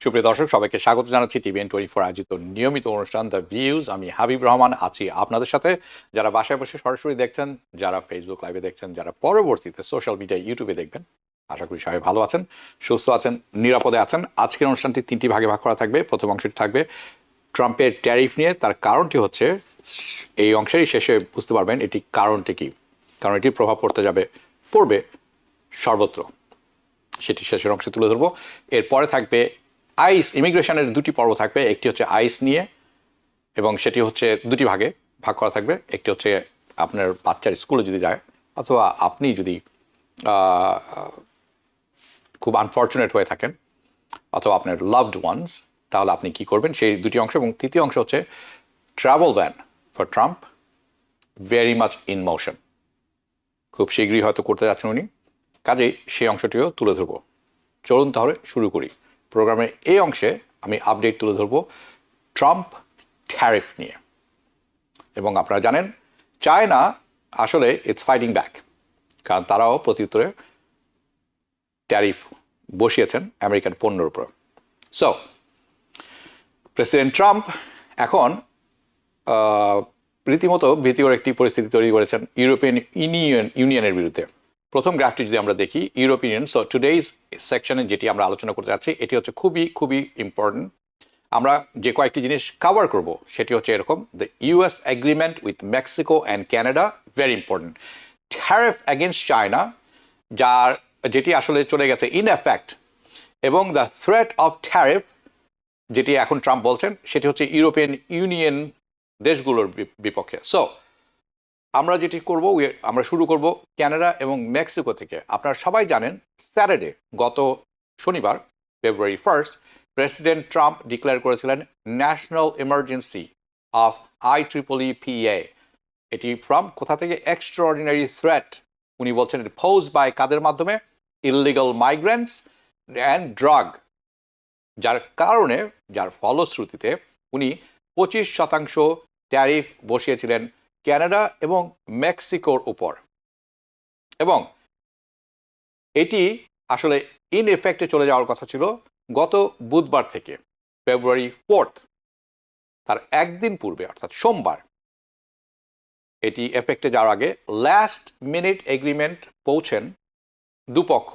সুপ্রিয় দর্শক, সবাইকে স্বাগত জানাচ্ছি TVN24 আয়োজিত নিয়মিত অনুষ্ঠান দ্য ভিউজ। আমি হাবিব রহমান আছি আপনাদের সাথে। যারা বাসায় বসে সরাসরি দেখছেন, যারা ফেসবুক লাইভে দেখছেন, যারা পরবর্তীতে সোশ্যাল মিডিয়ায় ইউটিউবে দেখবেন, আশা করি সবাই ভালো আছেন, সুস্থ আছেন, নিরাপদে আছেন। আজকের অনুষ্ঠানটি তিনটি ভাগে ভাগ করা থাকবে। প্রথম অংশটি থাকবে ট্রাম্পের ট্যারিফ নিয়ে। তার কারণটি হচ্ছে, এই অংশেরই শেষে বুঝতে পারবেন এটি কারণটি কি, কারণ এটির প্রভাব পড়বে সর্বত্র। সেটি শেষের অংশে তুলে ধরবো। এরপরে থাকবে আইস ইমিগ্রেশনের দুটি পর্ব থাকবে। একটি হচ্ছে আইস নিয়ে, এবং সেটি হচ্ছে দুটি ভাগে ভাগ করা থাকবে। একটি হচ্ছে আপনার বাচ্চার স্কুলে যদি যায়, অথবা আপনি যদি খুব আনফর্চুনেট হয়ে থাকেন, অথবা আপনার লাভড ওয়ান্স, তাহলে আপনি কি করবেন, সেই দুটি অংশ। এবং তৃতীয় অংশ হচ্ছে travel ban for Trump, very much in motion. খুব শীঘ্রই হয়তো করতে যাচ্ছেন উনি, কাজেই সেই অংশটিও তুলে ধরবো। চলুন তাহলে শুরু করি। প্রোগ্রামের এই অংশে আমি আপডেট তুলে ধরবো ট্রাম্প ট্যারিফ নিয়ে। এবং আপনারা জানেন, চায়না আসলে ইটস ফাইটিং ব্যাক, কারণ তারাও প্রত্যুত্তরে ট্যারিফ বসিয়েছেন আমেরিকান পণ্যের উপর। সো প্রেসিডেন্ট ট্রাম্প এখন রীতিমতো ভীতিকর একটি পরিস্থিতি তৈরি করেছেন ইউরোপিয়ান ইউনিয়নের বিরুদ্ধে। প্রথম গ্রাফটি যদি আমরা দেখি, ইউরোপিয়ান, সো টুডেইজ সেকশনে যেটি আমরা আলোচনা করতে যাচ্ছি, এটি হচ্ছে খুবই ইম্পর্টেন্ট। আমরা যে কয়েকটি জিনিস কভার করব সেটি হচ্ছে এরকম: the US agreement with Mexico and Canada, very important. Tariff against China, যেটি আসলে চলে গেছে ইন এফেক্ট, এবং দ্য থ্রেট অফ ট্যারিফ, যেটি এখন ট্রাম্প বলছেন, সেটি হচ্ছে ইউরোপিয়ান ইউনিয়ন দেশগুলোর বিপক্ষে। সো আমরা যেটি করব, আমরা শুরু করব ক্যানাডা এবং মেক্সিকো থেকে। আপনারা সবাই জানেন, স্যাটারডে, গত শনিবার ফেব্রুয়ারি 1 প্রেসিডেন্ট ট্রাম্প ডিক্লেয়ার করেছিলেন ন্যাশনাল ইমার্জেন্সি অফ IEEPA। এটি ফ্রম কোথা থেকে? Extraordinary threat. উনি বলছেন এটি পোজ বাই কাদের মাধ্যমে? ইললিগাল মাইগ্রেন্টস অ্যান্ড ড্রাগ, যার ফলশ্রুতিতে উনি 25% ট্যারিফ বসিয়েছিলেন ক্যানাডা এবং মেক্সিকোর উপর। এবং এটি আসলে ইন এফেক্টে চলে যাওয়ার কথা ছিল গত বুধবার থেকে, ফেব্রুয়ারি 4, তার একদিন পূর্বে, অর্থাৎ সোমবার। এটি এফেক্টে যাওয়ার আগে লাস্ট মিনিট এগ্রিমেন্ট পৌঁছেন দুপক্ষ,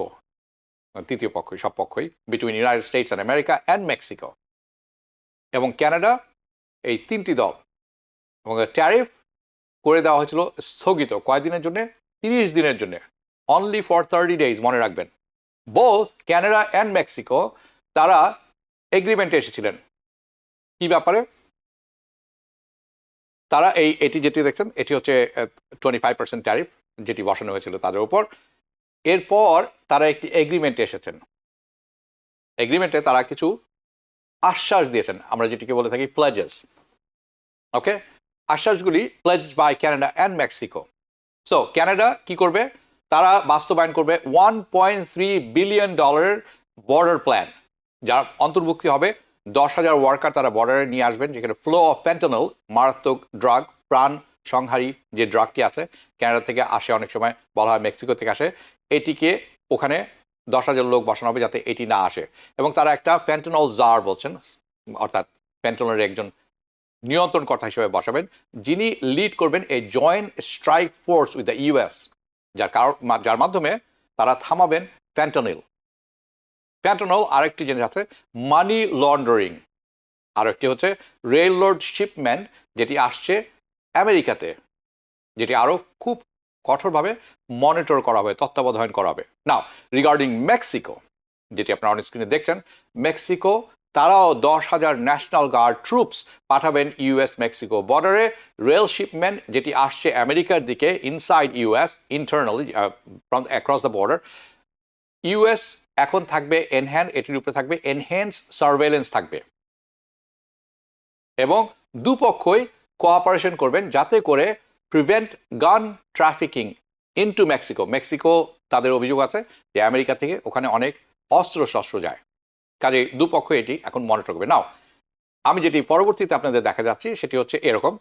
তৃতীয় পক্ষই, সব পক্ষই, between United states and America and Mexico এবং ক্যানাডা, এই তিনটি দল। এবং ট্যারিফ করে দেওয়া হয়েছিল স্থগিত কয়েকদিনের জন্য, 30 দিনের জন্য, অনলি ফর 30 days, মনে রাখবেন। বোথ ক্যানাডা অ্যান্ড মেক্সিকো, তারা এগ্রিমেন্টে এসেছিলেন। কি ব্যাপারে? তারা এটি যেটি দেখছেন, এটি হচ্ছে 25% ট্যারিফ যেটি বসানো হয়েছিল তাদের উপর। এরপর তারা একটি এগ্রিমেন্টে এসেছেন। এগ্রিমেন্টে তারা কিছু আশ্বাস দিয়েছেন, আমরা যেটিকে বলে থাকি প্লেজেস। ওকে, আশ্বাসগুলি pledge by Canada and Mexico. So Canada কি করবে? তারা বাস্তবায়ন করবে $1.3 বিলিয়ন বর্ডার প্ল্যান, যার অন্তর্ভুক্তি হবে 10,000 ওয়ার্কার তারা বর্ডারে নিয়ে আসবেন, যেখানে ফ্লো অফ ফ্যান্টানল, মারাত্মক ড্রাগ, প্রাণ সংহারী যে ড্রাগটি আছে, ক্যানাডা থেকে আসে, অনেক সময় বলা হয় মেক্সিকো থেকে আসে, এটিকে ওখানে 10,000 লোক বসানো হবে যাতে এটি না আসে। এবং তারা একটা ফ্যান্টানল জার বলছেন, অর্থাৎ ফ্যান্টানলের একজন নিয়ন্ত্রণকর্তা হিসেবে বসাবেন, যিনি লিড করবেন এই joint strike force with the US, যার মাধ্যমে তারা থামাবেন ফ্যান্টানিল। আরেকটি জিনিস আছে, মানি লন্ডারিং। আরেকটি হচ্ছে রেল রোড শিপমেন্ট, যেটি আসছে আমেরিকাতে, যেটি আরও খুব কঠোরভাবে মনিটর করা হবে, তত্ত্বাবধান করা হবে। নাও রিগার্ডিং মেক্সিকো, যেটি আপনারা অন স্ক্রিনে দেখছেন, মেক্সিকো তারাও 10,000 ন্যাশনাল গার্ড ট্রুপস পাঠাবেন ইউএস মেক্সিকো বর্ডারে। রেল শিপমেন্ট যেটি আসছে আমেরিকার দিকে, inside US, internally from across the border, US এখন থাকবে এটির উপরে থাকবে এনহ্যান্স সার্ভেলেন্স থাকবে। এবং দুপক্ষই কোঅপারেশন করবেন যাতে করে প্রিভেন্ট গান ট্রাফিকিং ইনটু মেক্সিকো। মেক্সিকো, তাদের অভিযোগ আছে যে আমেরিকা থেকে ওখানে অনেক অস্ত্র যায়, কাজে দুপক্ষ এটি এখন মনিটর করবে। নাও আমি যেটি পরবর্তীতে আপনাদের দেখা যাচ্ছি সেটি হচ্ছে এরকম।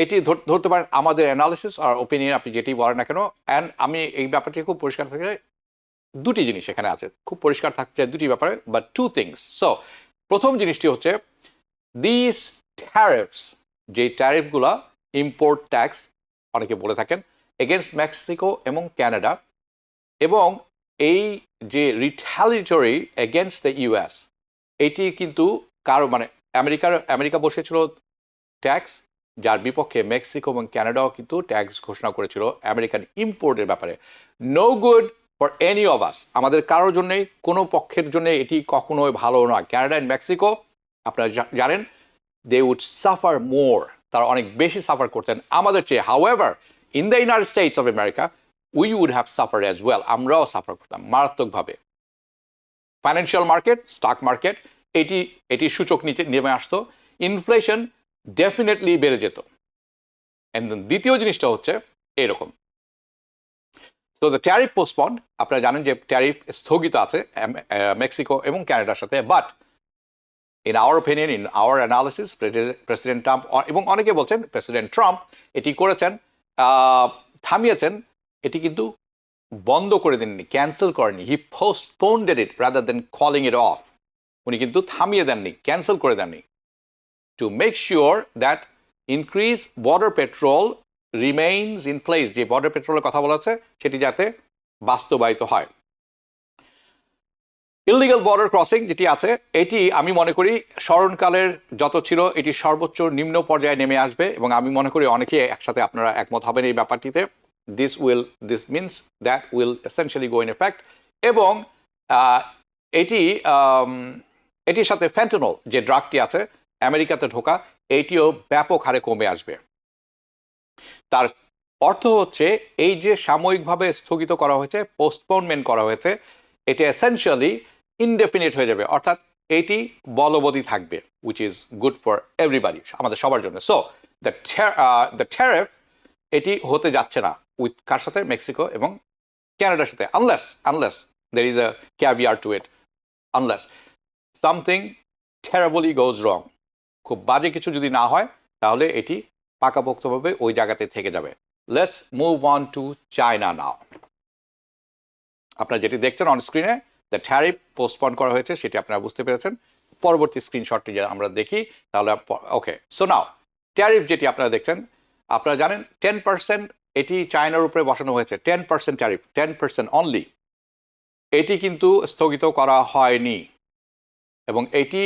এটি ধরতে পারেন আমাদের অ্যানালিসিস আর ওপিনিয়ন, আপনি যেটি বলেন না কেন। অ্যান্ড আমি এই ব্যাপারটি খুব পরিষ্কার থেকে দুটি জিনিস এখানে আছে, খুব পরিষ্কার থাকছে দুটি ব্যাপারে, বাট টু থিংস। সো প্রথম জিনিসটি হচ্ছে দিস ট্যারিফস, যে ট্যারিফগুলা ইম্পোর্ট ট্যাক্স অনেকে বলে থাকেন এগেনস্ট মেক্সিকো এবং ক্যানাডা, এবং এই যে রিটালিটরি এগেনস্ট দ্য ইউএস, এটি কিন্তু কারো মানে আমেরিকা বসেছিল ট্যাক্স, যার বিপক্ষে মেক্সিকো এবং ক্যানাডাও কিন্তু ট্যাক্স ঘোষণা করেছিল আমেরিকান ইম্পোর্টের ব্যাপারে। No good for any of us, আমাদের কারোর জন্যই, কোনো পক্ষের জন্য এটি কখনোই ভালো নয়। ক্যানাডা অ্যান্ড মেক্সিকো আপনারা জানেন দে উড সাফার মোর, তারা অনেক বেশি সাফার করতেন আমাদের চেয়ে। However in the United States of America we would have suffer as well, আমরাও সাফার করতাম মারাত্মকভাবে। ফাইন্যান্সিয়াল মার্কেট, স্টক মার্কেট, এটি সূচক নিচে নেমে আসতো, ইনফ্লেশন ডেফিনেটলি বেড়ে যেত। এন্ড দ্বিতীয় জিনিসটা হচ্ছে এরকম, সো দ্য ট্যারিফ পোস্টপন্ড, আপনারা জানেন যে ট্যারিফ স্থগিত আছে মেক্সিকো এবং ক্যানাডার সাথে, but in our opinion, in our analysis, president Trump এবং অনেকে বলছেন প্রেসিডেন্ট ট্রাম্প এটি করেছেন, থামিয়েছেন, এটি কিন্তু বন্ধ করে দেননি, ক্যান্সেল করেননি। He postponed it rather then calling it off. উনি কিন্তু থামিয়ে দেননি, ক্যান্সেল করে দেননি, to make sure that increase border patrol remains in place, যে বর্ডার পেট্রোলের কথা বলা হচ্ছে সেটি যাতে বাস্তবায়িত হয়। ইললিগাল বর্ডার ক্রসিং যেটি আছে, এটি আমি মনে করি স্মরণকালের যত ছিল এটি সর্বোচ্চ নিম্ন পর্যায়ে নেমে আসবে, এবং আমি মনে করি অনেকে একসাথে আপনারা একমত হবেন এই ব্যাপারটিতে। This means that will essentially go in effect, এবং এটির সাথে ফ্যান্টানল যে ড্রাগটি আছে আমেরিকাতে ঢোকা, এটিও ব্যাপক হারে কমে আসবে। তার অর্থ হচ্ছে এই যে সাময়িকভাবে স্থগিত করা হয়েছে, পোস্টপোনমেন্ট করা হয়েছে, এটা এসেনশিয়ালি ইনডেফিনিট হয়ে যাবে, অর্থাৎ এটি বলবৎই থাকবে, which is good for everybody, আমাদের সবার জন্য। সো দ্য ট্যারিফ এটি হতে যাচ্ছে না উইথ কার সাথে, মেক্সিকো এবং ক্যানাডার সাথে, unless there is a caveat to it, unless something terribly goes wrong, খুব বাজে কিছু যদি না হয় তাহলে এটি পাকাপোক্তভাবে ওই জায়গাতে থেকে যাবে। Let's move on to China now. আপনারা যেটি দেখছেন অন স্ক্রিনে, দ্য ট্যারিফ পোস্টপন করা হয়েছে, সেটি আপনারা বুঝতে পেরেছেন। পরবর্তী স্ক্রিনশটটি আমরা দেখি তাহলে, ওকে। সো নাও ট্যারিফ যেটি আপনারা দেখছেন, আপনারা জানেন 10% এটি চায়নার উপরে বসানো হয়েছে, 10% ট্যারিফ, 10% অনলি। এটি কিন্তু স্থগিত করা হয়নি, এবং এটি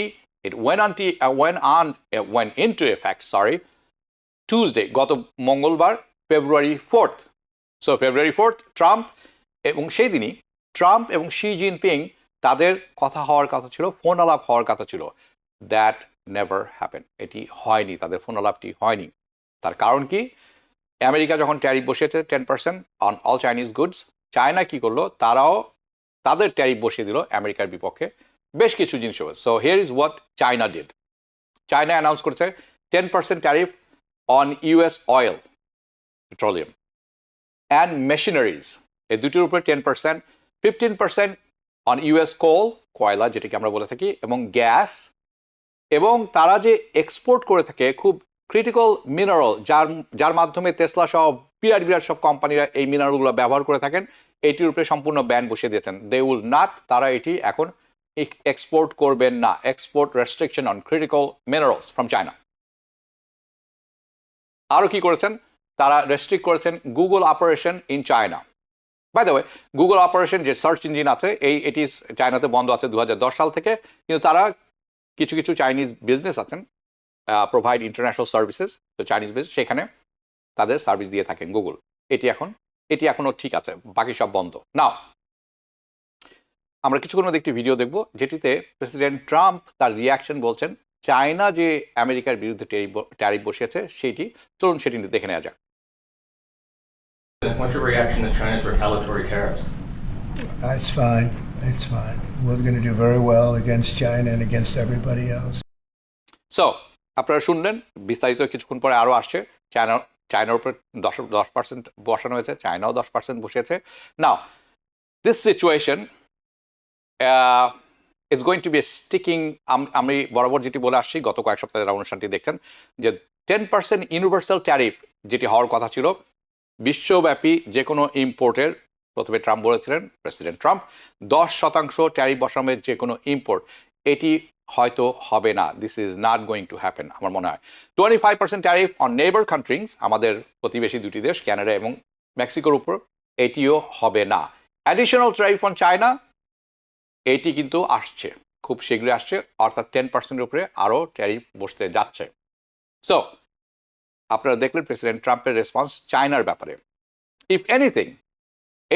went into effect, Tuesday, গত মঙ্গলবার, February 4th। So February 4th Trump, এবং সেই দিনই ট্রাম্প এবং শি জিনপিং তাদের কথা হওয়ার কথা ছিল, ফোন আলাপ হওয়ার কথা ছিল। দ্যাট নেভার হ্যাপেন, এটি হয়নি, তাদের ফোন আলাপটি হয়নি। তার কারণ কি? আমেরিকা যখন ট্যারিফ বসিয়েছে 10% on all Chinese goods, China কি করলো, তারাও তাদের ট্যারিফ বসিয়ে দিল আমেরিকার বিপক্ষে বেশ কিছু জিনিস। So here is what China did. China announce করেছে 10% tariff on US oil, petroleum and machineries, এই দুটির উপরে 10%, 15% অন ইউএস কোল, কয়লা যেটাকে আমরা বলে থাকি, এবং গ্যাস, এবং তারা যে এক্সপোর্ট করে থাকে খুব ক্রিটিক্যাল মিনারেল, যার মাধ্যমে টেসলা সহ বিরাট সব কোম্পানিরা এই মিনারেলগুলো ব্যবহার করে থাকেন, এটির উপরে সম্পূর্ণ ব্যান বসিয়ে দিয়েছেন। দে উইল নট, তারা এটি এখন এক্সপোর্ট করবেন না। Export restriction on critical minerals from China. আরও কি করেছেন, তারা রেস্ট্রিক্ট করেছেন Google operation in China. By the way, Google operation যে সার্চ ইঞ্জিন আছে, এটি চায়নাতে বন্ধ আছে 2010 সাল থেকে, কিন্তু তারা কিছু চাইনিজ বিজনেস আছেন, প্রোভাইড ইন্টারন্যাশনাল সার্ভিসেস, তো চাইনিজ বিজনেস, সেখানে তাদের সার্ভিস দিয়ে থাকেন গুগল। এটি এখনও ঠিক আছে, বাকি সব বন্ধ। নাও আমরা কিছুক্ষণ মধ্যে একটি ভিডিও দেখব যেটিতে প্রেসিডেন্ট ট্রাম্প তার রিয়াকশন বলছেন চায়না যে আমেরিকার বিরুদ্ধে ট্যারিফ বসিয়েছে সেটি, চলুন সেটি দেখে নেওয়া যাক। What's your reaction to China's retaliatory tariffs? It's fine. It's fine. We're going to do very well against China and against everybody else. So আপনারা শুনলেন, বিস্তারিত কিছুক্ষণ পরে আরও আসছে। চায়নার উপরে 10% বসানো হয়েছে, চায়নাও 10% বসিয়েছে। Now this situation it's going to be sticking. আমি বরাবর যেটি বলে আসছি, গত কয়েক সপ্তাহে যারা অনুষ্ঠানটি দেখছেন, যে 10% ইউনিভার্সাল ট্যারিফ যেটি হওয়ার কথা ছিল বিশ্বব্যাপী যে কোনো ইম্পোর্টের প্রথমে ট্রাম্প বলেছিলেন, প্রেসিডেন্ট ট্রাম্প 10% ট্যারিফ বসানোর যে কোনো ইম্পোর্ট এটি হয়তো হবে না, this is not going to happen. আমার মনে হয় 25% ট্যারিফ অন নেইবার কান্ট্রিজ, আমাদের প্রতিবেশী দুটি দেশ কানাডা এবং মেক্সিকোর উপর, এটিও হবে না। অ্যাডিশনাল ট্যারিফ অন চায়না, এটি কিন্তু আসছে, খুব শীঘ্রই আসছে, অর্থাৎ 10%-এর উপরে আরও ট্যারিফ বসতে যাচ্ছে। সো আপনারা দেখলেন প্রেসিডেন্ট ট্রাম্পের রেসপন্স চায়নার ব্যাপারে। ইফ এনিথিং,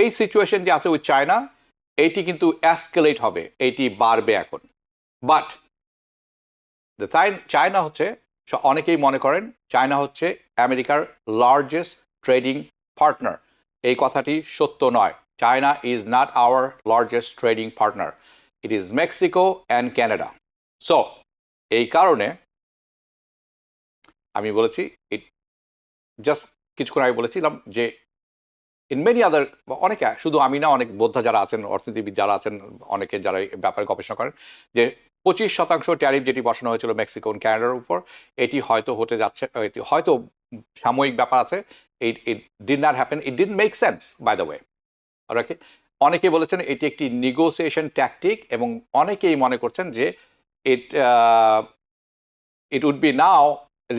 এই সিচুয়েশন যে আছে উইথ চায়না, এইটি কিন্তু অ্যাসকেলেট হবে, এইটি বাড়বে এখন। বাট চায়না হচ্ছে, অনেকেই মনে করেন চায়না হচ্ছে আমেরিকার লার্জেস্ট ট্রেডিং পার্টনার। এই কথাটি সত্য নয়। China is not our largest trading partner, it is Mexico and Canada. So এই কারণে আমি বলেছি, জাস্ট কিছুক্ষণ আগে বলেছিলাম যে ইন মেনি আদার, অনেকে, শুধু আমি না, অনেক বোদ্ধা যারা আছেন, অর্থনীতিবিদ যারা আছেন, অনেকে যারা এই ব্যাপারে গবেষণা করেন, যে 25% ট্যারিফ যেটি বসানো হয়েছিল মেক্সিকো ও ক্যানাডার উপর, এটি হয়তো হতে যাচ্ছে, এটি হয়তো সাময়িক ব্যাপার আছে। It did not happen, it did make sense by the way. Okay, অনেকে বলেছেন এটি একটি নেগোসিয়েশন ট্যাকটিক, এবং অনেকেই মনে করছেন যে it would be now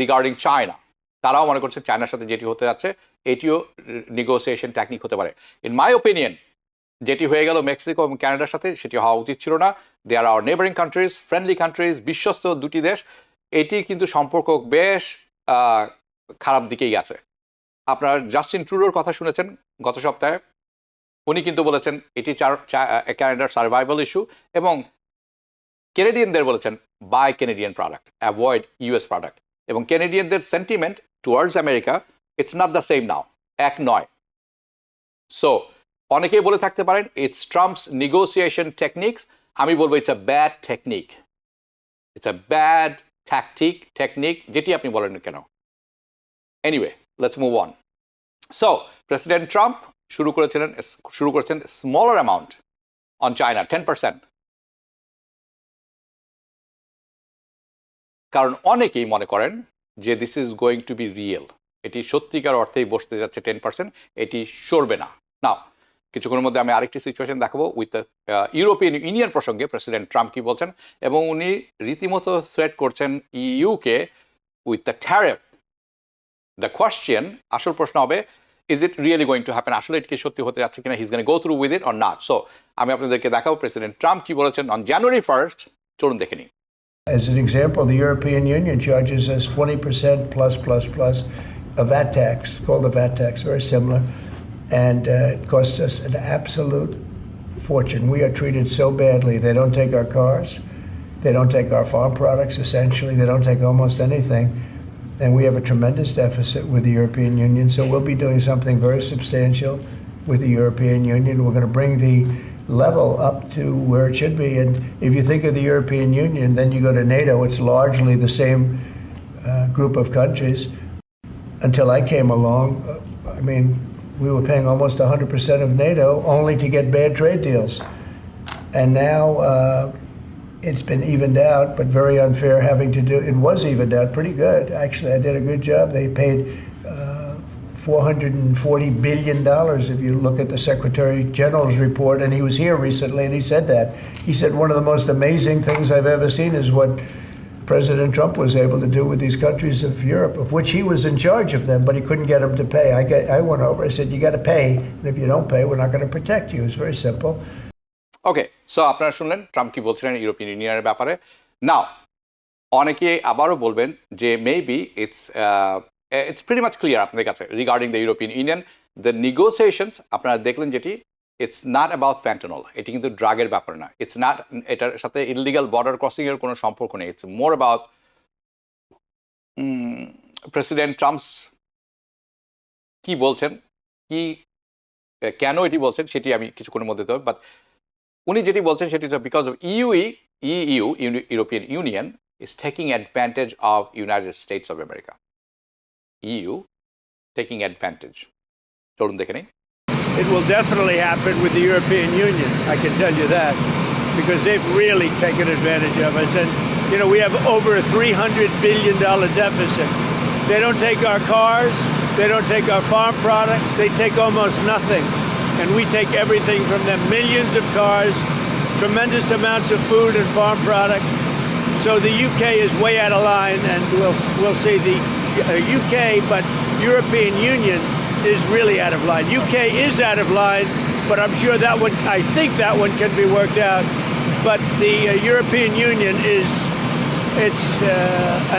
regarding China. তারাও মনে করছে চায়নার সাথে যেটি হতে যাচ্ছে এটিও নেগোসিয়েশন টেকনিক হতে পারে। ইন মাই ওপিনিয়ন, যেটি হয়ে গেল মেক্সিকো এবং ক্যানাডার সাথে, সেটি হওয়া উচিত ছিল না। They are our neighbouring countries, friendly countries, বিশ্বস্ত দুটি দেশ। এটি কিন্তু সম্পর্ক বেশ খারাপ দিকেই গেছে। আপনারা জাস্টিন ট্রুডোর কথা শুনেছেন গত সপ্তাহে, উনি কিন্তু বলেছেন এটি ক্যানাডার সার্ভাইভাল ইস্যু, এবং কেনেডিয়ানদের বলেছেন buy Canadian product, avoid US product. এবং কেনেডিয়ানদের sentiment towards America, it's not the same now, এক নয়। সো অনেকেই বলে থাকতে পারেন ইটস ট্রাম্পস নেগোসিয়েশন টেকনিক্স, আমি বলবো it's a bad technique, it's a bad technique, যেটি আপনি বলেন কেন। Anyway, let's move on. So president Trump শুরু করেছেন স্মলার অ্যামাউন্ট অন চায়না, 10%। কারণ অনেকেই মনে করেন যে this is going to be real, এটি সত্যিকার অর্থেই বসতে যাচ্ছে 10%, এটি সরবে না। নাও কিছুক্ষণের মধ্যে আমি আরেকটি সিচুয়েশন দেখাবো উইথ ইউরোপিয়ান ইউনিয়ন প্রসঙ্গে প্রেসিডেন্ট ট্রাম্প কি বলছেন, এবং উনি রীতিমতো থ্রেট করছেন UK with the tariff. The question, আসল প্রশ্ন হবে, is it really going to happen, আসলে এটি কি সত্যি হতে যাচ্ছে কিনা, he is gonna go through with it or not. So আমি আপনাদেরকে দেখাবো প্রেসিডেন্ট ট্রাম্প কি বলেছেন অন January 1st, চলুন দেখে নিই। As an example, the European Union charges us 20% plus a VAT tax, called a VAT tax, very similar, and it costs us an absolute fortune. We are treated so badly. They don't take our cars, they don't take our farm products, essentially, they don't take almost anything, and we have a tremendous deficit with the European Union, so we'll be doing something very substantial with the European Union. We're going to bring the level up to where it should be. And if you think of the European Union, then you go to NATO, it's largely the same group of countries. Until I came along, I mean, we were paying almost 100% of NATO only to get bad trade deals. And now it's been evened out, but very unfair having to do, it was evened out pretty good. Actually, I did a good job. They paid $440 billion if you look at the Secretary General's report, and he was here recently and he said that. He said one of the most amazing things I've ever seen is what President Trump was able to do with these countries of Europe, of which he was in charge of them, but he couldn't get them to pay. I went over, I said, you got to pay, and if you don't pay, we're not going to protect you. It's very simple. Okay, so আপনারা শুনলেন Trump কি বলছিলেন European ইউনিয়নের ব্যাপারে। নাও অনেকে আবারও বলবেন যে maybe it's pretty much clear আপনাদের কাছে regarding the European union, the negotiations আপনারা দেখলেন যেটি, ইটস নট অ্যাবাউট ফ্যান্টানল, এটি কিন্তু ড্রাগের ব্যাপার না, ইটস নট, এটার সাথে ইললিগাল বর্ডার ক্রসিংয়ের কোনো সম্পর্ক নেই, it's more about president Trump's কি বলছেন, কি কেন এটি বলছেন সেটি আমি কিছুক্ষণের মধ্যে দেবো। বাট উনি যেটি বলছেন সেটি হচ্ছে because of European union is taking advantage of United States of America. EU taking advantage. চলুন দেখে নিই। It will definitely happen with the European Union, I can tell you that, because they've really taken advantage of us. And, you know, we have over a $300 billion deficit. They don't take our cars, they don't take our farm products, they take almost nothing. and we take everything from them, millions of cars, tremendous amounts of food and farm products. So the UK is way out of line, and we'll see the UK, but European Union is really out of line. UK is out of line, but I'm sure I think that one can be worked out. But the European Union it's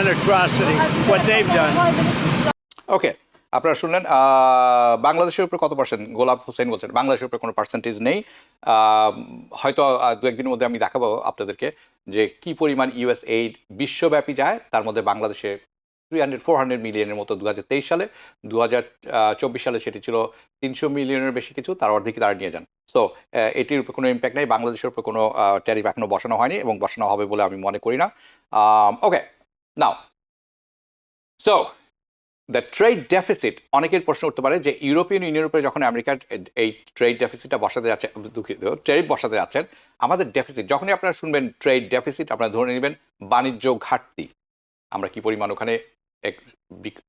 an atrocity, what they've done. ওকে, আপনারা শুনলেন বাংলাদেশের উপরে কত percent গোলাপ হোসেন বলছেন বাংলাদেশের উপরে কোনো পার্সেন্টেজ নেই। হয়তো দু একদিনের মধ্যে আমি দেখাবো আপনাদেরকে যে কি পরিমাণ ইউএস এইড বিশ্বব্যাপী যায়, তার মধ্যে বাংলাদেশে 400 মিলিয়নের মতো 2023 সালে, 2024 সালে সেটি ছিল 300 মিলিয়নের বেশি কিছু, তার অর্ধেকই তারা নিয়ে যান। সো এটির উপর কোনো ইম্প্যাক্ট নেই, বাংলাদেশের উপর কোনো ট্যারিফ এখনো বসানো হয়নি এবং বসানো হবে বলে আমি মনে করি না। ওকে, নাও সো দ্য ট্রেড ডেফিসিট, অনেকের প্রশ্ন উঠতে পারে যে ইউরোপিয়ান ইউনিয়নের উপরে যখন আমেরিকা এই ট্রেড ডেফিসিটটা বসাতে যাচ্ছে, দুঃখিত, ট্যারিফ বসাতে যাচ্ছেন, আমাদের ডেফিসিট যখনই আপনারা শুনবেন ট্রেড ডেফিসিট, আপনারা ধরে নেবেন বাণিজ্য ঘাটতি, আমরা কি পরিমাণ ওখানে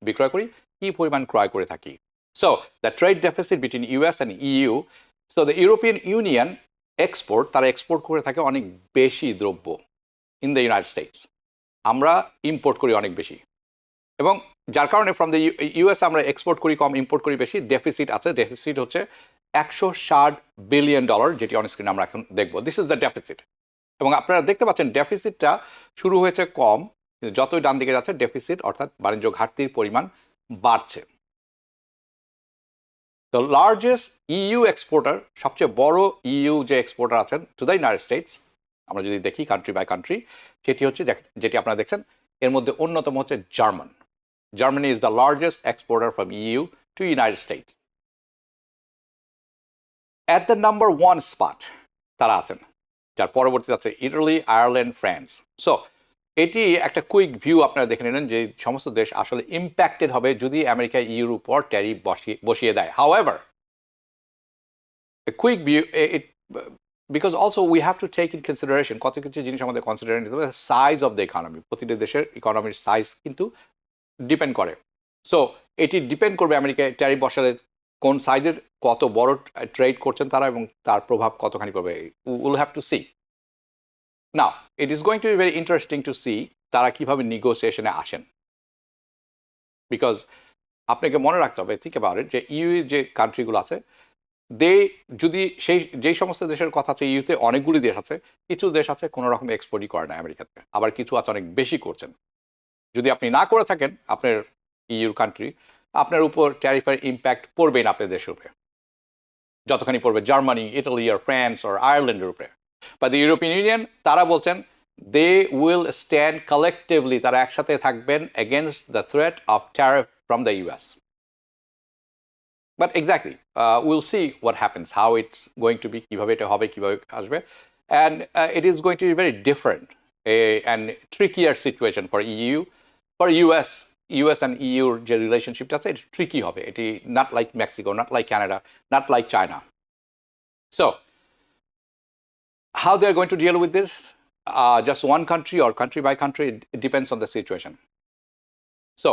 বিক্রয় করি, কি পরিমাণ ক্রয় করে থাকি। So the trade deficit between US and EU, so the European union তারা এক্সপোর্ট করে থাকে অনেক বেশি দ্রব্য ইন দ্য ইউনাইটেড স্টেটস, আমরা ইম্পোর্ট করি অনেক বেশি, এবং যার কারণে ফ্রম দ্য ইউএস আমরা এক্সপোর্ট করি কম, ইম্পোর্ট করি বেশি, ডেফিসিট আছে। ডেফিসিট হচ্ছে $160 বিলিয়ন, যেটি অন স্ক্রিন আমরা এখন দেখবো। দিস ইজ দ্য ডেফিসিট, এবং আপনারা দেখতে পাচ্ছেন ডেফিসিটটা শুরু হয়েছে কম, কিন্তু যতই ডান দিকে যাচ্ছে ডেফিসিট অর্থাৎ বাণিজ্য ঘাটতির পরিমাণ বাড়ছে। দ্য লার্জেস্ট ইইউ এক্সপোর্টার, সবচেয়ে বড় ইইউ যে এক্সপোর্টার আছেন টু দ্য ইউনাইটেড স্টেটস, আমরা যদি দেখি কান্ট্রি বাই কান্ট্রি, সেটি হচ্ছে যেটি আপনারা দেখছেন, এর মধ্যে অন্যতম হচ্ছে German. Germany is the largest exporter from EU to United States. At the number 1 spot তারা আছেন, যার পরবর্তীতে আছে ইটালি, আয়ারল্যান্ড, ফ্রান্স। সো এটি একটা কুইক ভিউ আপনারা দেখে নিলেন যে সমস্ত দেশ আসলে ইম্প্যাক্টেড হবে যদি আমেরিকা ইউর উপর ট্যারিফ বসিয়ে দেয়। However, a quick view, because also we have to take in consideration কত কিছু জিনিস আমাদের কনসিডার নিতে হবে, সাইজ অফ দ্য ইকোনমি, প্রতিটি দেশের ইকোনমির সাইজ কিন্তু ডিপেন্ড করে। সো এটি ডিপেন্ড করবে আমেরিকায় ট্যারিফ বসালে কোন সাইজের, কত বড় ট্রেড করছেন তারা, এবং তার প্রভাব কতখানি পড়বে। Will have to see. Now it is going to be very interesting to see তারা কীভাবে নেগোসিয়েশনে আসেন, বিকজ আপনাকে মনে রাখতে হবে, থিঙ্ক অ্যাবাউট ইট, যে ইউ যে কান্ট্রিগুলো আছে, যদি যেই সমস্ত দেশের কথা আছে, ইউতে অনেকগুলি দেশ আছে, কিছু দেশ আছে কোনো রকম এক্সপোর্টই করে না আমেরিকাতে, আবার কিছু আছে অনেক বেশি করছেন। যদি আপনি না করে থাকেন আপনার ইউর কান্ট্রি, আপনার উপর ট্যারিফের ইম্প্যাক্ট পড়বেই না আপনার দেশের উপরে, যতখানি পড়বে জার্মানি, ইটালি আর ফ্রান্স আর আয়ারল্যান্ডের উপরে। বা দ্য ইউরোপিয়ান ইউনিয়ন, তারা বলছেন দে উইল স্ট্যান্ড কালেকটিভলি, তারা একসাথে থাকবেন against the threat of tariff from the US. But exactly will see what happens, how it's going to be, কীভাবে এটা হবে, কীভাবে আসবে, and it is going to be very different and trickier situation for you, for US and EU যে রিলেশনশিপটা আছে, এটি tricky হবে, এটি not like Mexico, not like Canada, not like China. So how they are going to deal with this, just one country or country by country, it depends on the situation. So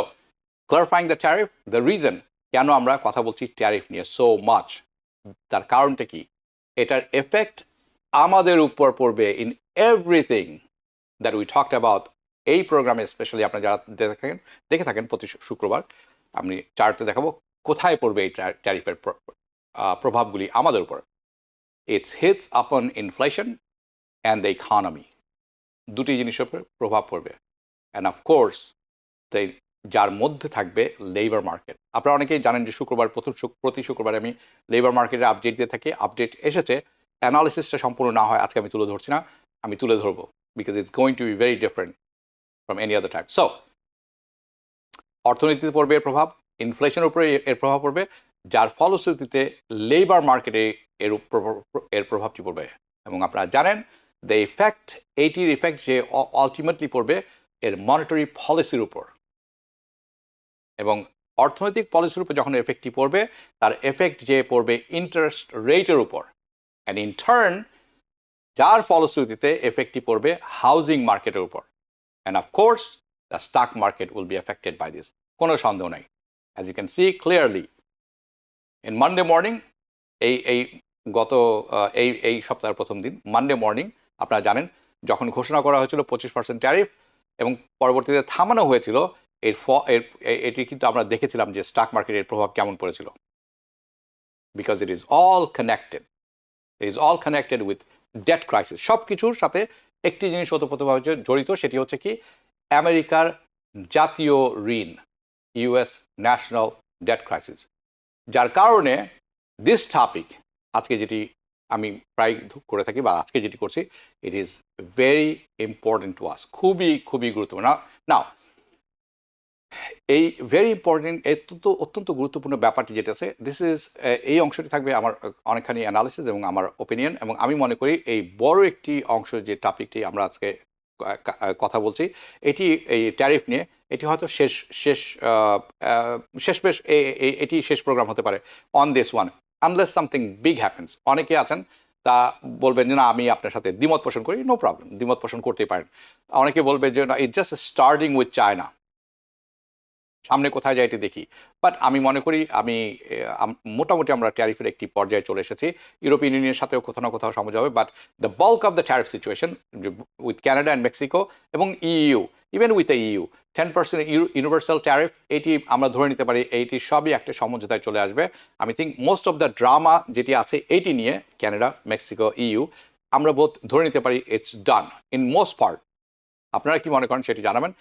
clarifying the tariff, the reason কেন আমরা কথা বলছি tariff নিয়ে so much, তার কারণটা কি, এটার effect আমাদের উপর পড়বে in everything that we talked about এই প্রোগ্রামে। স্পেশালি আপনারা যারা দেখে থাকেন প্রতি শুক্রবার, আমি চার্টে দেখাবো কোথায় পড়বে এই ট্যারিফের প্রভাবগুলি আমাদের উপর। ইটস হিটস আপন ইনফ্লেশন অ্যান্ড দ্য ইকোনমি, দুটি জিনিসের উপর প্রভাব পড়বে। অ্যান্ড অফকোর্স যার মধ্যে থাকবে লেবার মার্কেট। আপনারা অনেকেই জানেন যে শুক্রবার প্রতি শুক্রবারে আমি লেবার মার্কেটের আপডেট দিয়ে থাকি। আপডেট এসেছে, অ্যানালিসিসটা সম্পূর্ণ না হয় আজকে আমি তুলে ধরছি না, আমি তুলে ধরবো because it's going to be very different from any other time. So অর্থনীতিতে পড়বে এর প্রভাব, ইনফ্লেশনের উপরে এর প্রভাব পড়বে, যার ফলশ্রুতিতে লেবার মার্কেটে এর প্রভাবটি পড়বে। এবং আপনারা জানেন দ্য ইফেক্ট, এইটির ইফেক্ট যে আলটিমেটলি পড়বে এর মনিটারি পলিসির উপর, এবং অর্থনৈতিক পলিসির উপর যখন এফেক্টটি পড়বে তার এফেক্ট যে পড়বে ইন্টারেস্ট রেটের উপর, অ্যান্ড ইন টার্ন যার ফলশ্রুতিতে এফেক্টটি পড়বে হাউজিং মার্কেটের উপর। And of course, the stock market will be affected by this. কোনো সন্দেহ নাই. As you can see clearly, in Monday morning, এই গত এই সপ্তাহের প্রথম দিন মানডে মর্নিং আপনারা জানেন যখন ঘোষণা করা হয়েছিল 25% ট্যারিফ এবং পরবর্তীতে থামানো হয়েছিল এটি কিন্তু আমরা দেখেছিলাম যে স্টক মার্কেটের প্রভাব কেমন পড়েছিল because it is all connected with debt crisis. সব কিছুর সাথে একটি জিনিস ওতপ্রোতভাবে জড়িত, সেটি হচ্ছে কি আমেরিকার জাতীয় ঋণ, ইউএস ন্যাশনাল ডেট ক্রাইসিস, যার কারণে দিস টপিক আজকে যেটি আমি প্রায় করে থাকি বা আজকে যেটি করছি, it is very important to us, খুবই গুরুত্বপূর্ণ। নাও এই ভেরি ইম্পর্টেন্ট অত্যন্ত গুরুত্বপূর্ণ ব্যাপারটি যেটা আছে, দিস ইজ এই অংশটি থাকবে আমার অনেকখানি অ্যানালিসিস এবং আমার ওপিনিয়ন, এবং আমি মনে করি এই বড় একটি অংশ যে টপিকটি আমরা আজকে কথা বলছি এটি এই ট্যারিফ নিয়ে, এটি হয়তো এটি শেষ প্রোগ্রাম হতে পারে on this one, unless something big happens. অনেকে আছেন তা বলবেন যে না আমি আপনার সাথে দ্বিমত পোষণ করি, নো প্রবলেম, দ্বিমত পোষণ করতেই পারেন। অনেকে বলবে যে না it just starting with China, সামনে কোথায় যায় এটি দেখি। বাট আমি মনে করি মোটামুটি আমরা ট্যারিফের একটি পর্যায়ে চলে এসেছি। ইউরোপিয়ান ইউনিয়নের সাথেও কোথাও না কোথাও সমঝোতা হবে, but the bulk of the tariff situation with Canada and Mexico এবং EU, even with the EU 10% universal tariff, এটি আমরা ধরে নিতে পারি এইটি সবই একটা সমঝোতায় চলে আসবে। আমি think most of the drama যেটি আছে এইটি নিয়ে ক্যানাডা, মেক্সিকো, ইইউ, আমরা বোধ ধরে নিতে পারি it's done in most part. আপনারা কি মনে করেন সেটি জানাবেন।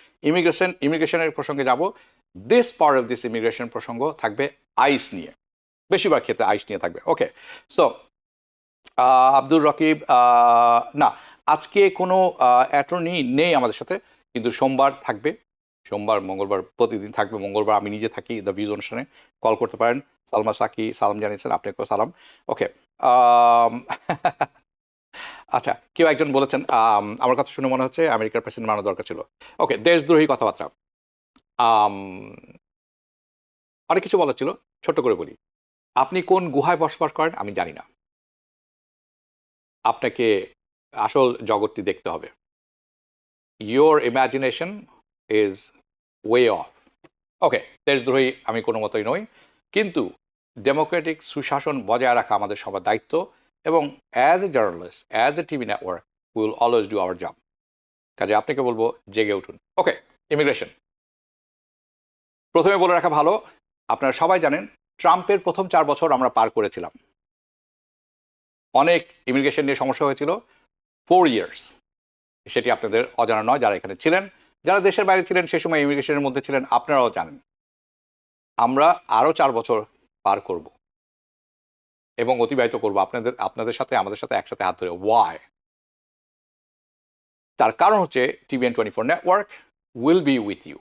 ইমিগ্রেশনের প্রসঙ্গে যাব। This part of this immigration প্রসঙ্গ থাকবে আইস নিয়ে, বেশিরভাগ ক্ষেত্রে আইস নিয়ে থাকবে। ওকে, সো আব্দুর রকিব, না আজকে কোনো অ্যাটর্নি নেই আমাদের সাথে, কিন্তু সোমবার থাকবে, সোমবার মঙ্গলবার প্রতিদিন থাকবে। মঙ্গলবার আমি নিজে থাকি দ্য ভিউজ অনুষ্ঠানে, কল করতে পারেন। সালমা সাকি সালাম জানিয়েছেন, আপনাকেও সালাম। ওকে, আচ্ছা, কেউ একজন বলেছেন আমার কথা শুনে মনে হচ্ছে আমেরিকার প্রেসিডেন্ট বানানো দরকার ছিল। ওকে, দেশদ্রোহী কথাবার্তা, অনেক কিছু বলার ছিল, ছোট্ট করে বলি। আপনি কোন গুহায় বসবাস করেন আমি জানি না, আপনাকে আসল জগৎটি দেখতে হবে। Your imagination is way off. Okay, দেশদ্রোহী আমি কোনো মতোই নই, কিন্তু ডেমোক্রেটিক সুশাসন বজায় রাখা আমাদের সবার দায়িত্ব, এবং as a journalist, as a TV network, we will always do our job. কাজে আপনাকে বলবো জেগে উঠুন। ওকে, ইমিগ্রেশন প্রথমে বলে রাখা ভালো, আপনারা সবাই জানেন ট্রাম্পের প্রথম 4 বছর আমরা পার করেছিলাম, অনেক ইমিগ্রেশন নিয়ে সমস্যা হয়েছিল। 4 ইয়ার্স, সেটি আপনাদের অজানা নয় যারা এখানে ছিলেন, যারা দেশের বাইরে ছিলেন সে সময় ইমিগ্রেশনের মধ্যে ছিলেন, আপনারাও জানেন। আমরা আরও 4 বছর পার করব এবং অতিবাহিত করব আপনাদের সাথে, আমাদের সাথে একসাথে হাত ধরে। ওয়াই? তার কারণ হচ্ছে TVN 24 network will be with you.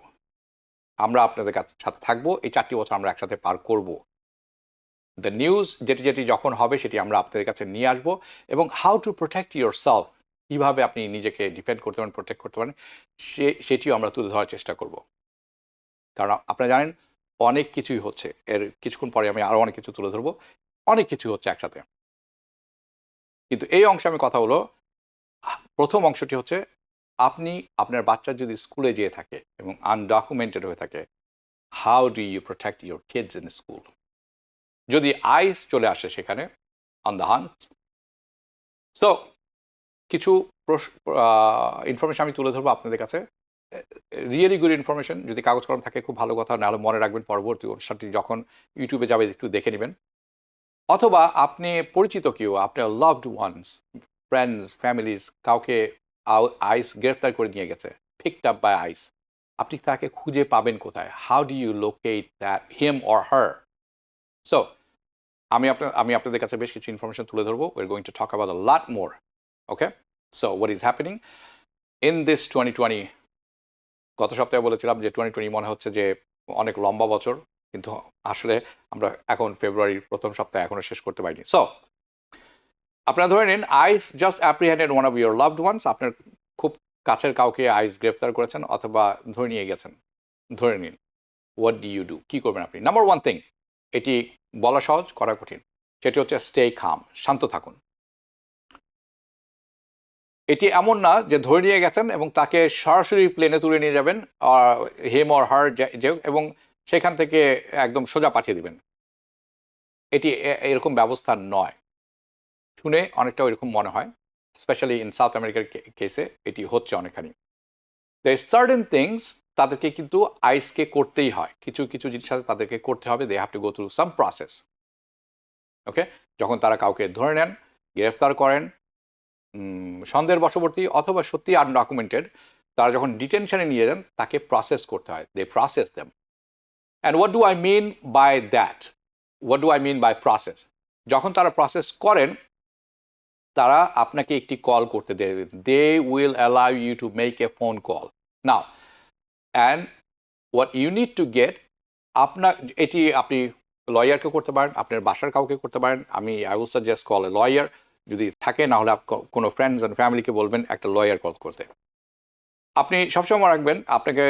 আমরা আপনাদের সাথে থাকবো, এই 4টি বছর আমরা একসাথে পার করব। দ্য নিউজ যেটি যখন হবে সেটি আমরা আপনাদের কাছে নিয়ে আসবো, এবং how to protect your self, কীভাবে আপনি নিজেকে ডিফেন্ড করতে পারেন, প্রোটেক্ট করতে পারেন, সেটিও আমরা তুলে ধরার চেষ্টা করব। কারণ আপনারা জানেন অনেক কিছুই হচ্ছে, এর কিছুক্ষণ পরে আমি আরও অনেক কিছু তুলে ধরবো, অনেক কিছু হচ্ছে একসাথে। কিন্তু এই অংশে আমি কথা হলো, প্রথম অংশটি হচ্ছে আপনি আপনার বাচ্চা যদি স্কুলে যেয়ে থাকে এবং আনডকুমেন্টেড হয়ে থাকে, how do you protect your kids in school? যদি আইস চলে আসে সেখানে অন দ্য হান্ট। সো কিছু ইনফরমেশন আমি তুলে ধরবো আপনাদের কাছে, রিয়েলি গুড ইনফরমেশন। যদি কাগজ কলম থাকে খুব ভালো কথা, নাহলে মনে রাখবেন পরবর্তী অনুষ্ঠানটি যখন ইউটিউবে যাবে একটু দেখে নেবেন, অথবা আপনি পরিচিত কেউ, আপনার লাভড ওয়ান্স, ফ্রেন্ডস, ফ্যামিলিজ, কাউকে আইস গ্রেফতার করে নিয়ে গেছে, পিকড আপ বাই আইস, আপনি তাকে খুঁজে পাবেন কোথায়? How do you locate that him or her? So আমি আপনাদের কাছে বেশ কিছু ইনফরমেশন তুলে ধরবো। We are going to talk about a lot more. Okay, so what is happening in this 2020? গত সপ্তাহে বলেছিলাম যে 2020 মনে হচ্ছে যে অনেক লম্বা বছর, কিন্তু আসলে আমরা এখন ফেব্রুয়ারির প্রথম সপ্তাহে এখনও শেষ করতে পারিনি। সো আপনারা ধরে নিন ICE just apprehended one of your loved ones, আপনার খুব কাছের কাউকে আইস গ্রেফতার করেছেন অথবা ধরে নিয়ে গেছেন, ধরে নিন। What do you do? কী করবেন আপনি? নাম্বার 1 থিং, এটি বলা সহজ করা কঠিন, সেটি হচ্ছে স্টে কাম, শান্ত থাকুন। এটি এমন না যে ধরে নিয়ে গেছেন এবং তাকে সরাসরি প্লেনে তুলে নিয়ে যাবেন হিম অর হার এবং সেখান থেকে একদম সোজা পাঠিয়ে দিবেন। এটি এরকম ব্যবস্থা নয়। শুনে অনেকটা এরকম মনে হয়, স্পেশালি ইন সাউথ আমেরিকার কেসে এটি হচ্ছে অনেকখানি। দ্যার সার্টেন থিংস তাদেরকে কিন্তু আইসকে করতেই হয়, কিছু কিছু জিনিস আছে তাদেরকে করতে হবে, they have to go through some process. Okay, যখন তারা কাউকে ধরে নেন, গ্রেফতার করেন সন্দেহের বশবর্তী অথবা সত্যি আনডকুমেন্টেড, তারা যখন ডিটেনশনে নিয়ে যান তাকে প্রসেস করতে হয়, they process them. And what do I mean by that, what do I mean by process? যখন তারা প্রসেস করেন তারা আপনাকে একটি কল করতে দেবে, they will allow you to make a phone call now, and what you need to get, আপনার এটি আপনি লয়ারকে করতে পারেন, আপনার বাসার কাউকে করতে পারেন। I will suggest call a lawyer যদি থাকে, না হলে কোনো ফ্রেন্ডস অ্যান্ড ফ্যামিলিকে বলবেন একটা লয়ার কল করতে। আপনি সবসময় রাখবেন আপনাকে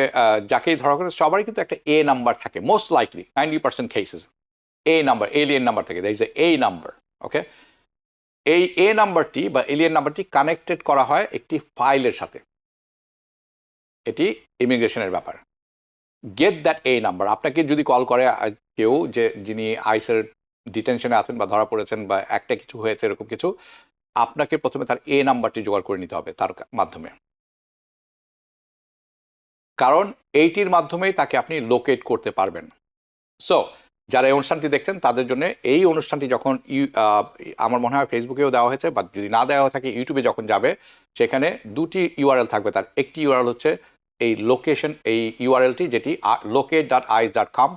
যাকেই ধরা করে সবারই কিন্তু একটা এ নাম্বার থাকে, মোস্ট লাইকলি 90% কেসেস এ নাম্বার, এলিয়েন নাম্বার থাকে, দ্যাট ইজ এ নাম্বার। ওকে, এই এ নাম্বারটি বা এলিয়েন নাম্বারটি কানেক্টেড করা হয় একটি ফাইলের সাথে, এটি ইমিগ্রেশনের ব্যাপার। Get that a number. আপনাকে যদি কল করে কেউ যে যিনি আইসের ডিটেনশনে আছেন বা ধরা পড়েছেন বা একটা কিছু হয়েছে এরকম কিছু, আপনাকে প্রথমে তার এ নাম্বারটি জোগাড় করে নিতে হবে তার মাধ্যমে, কারণ এইটির মাধ্যমেই তাকে আপনি লোকেট করতে পারবেন। সো যারা এই অনুষ্ঠানটি দেখছেন তাদের জন্য এই অনুষ্ঠানটি যখন আমার মনে হয় ফেসবুকেও দেওয়া হয়েছে, বা যদি না দেওয়া থাকে ইউটিউবে যখন যাবে, সেখানে দুটি ইউআরএল থাকবে। তার একটি ইউআরএল হচ্ছে এই লোকেশন, এই ইউআরএলটি যেটি locate.ice.com,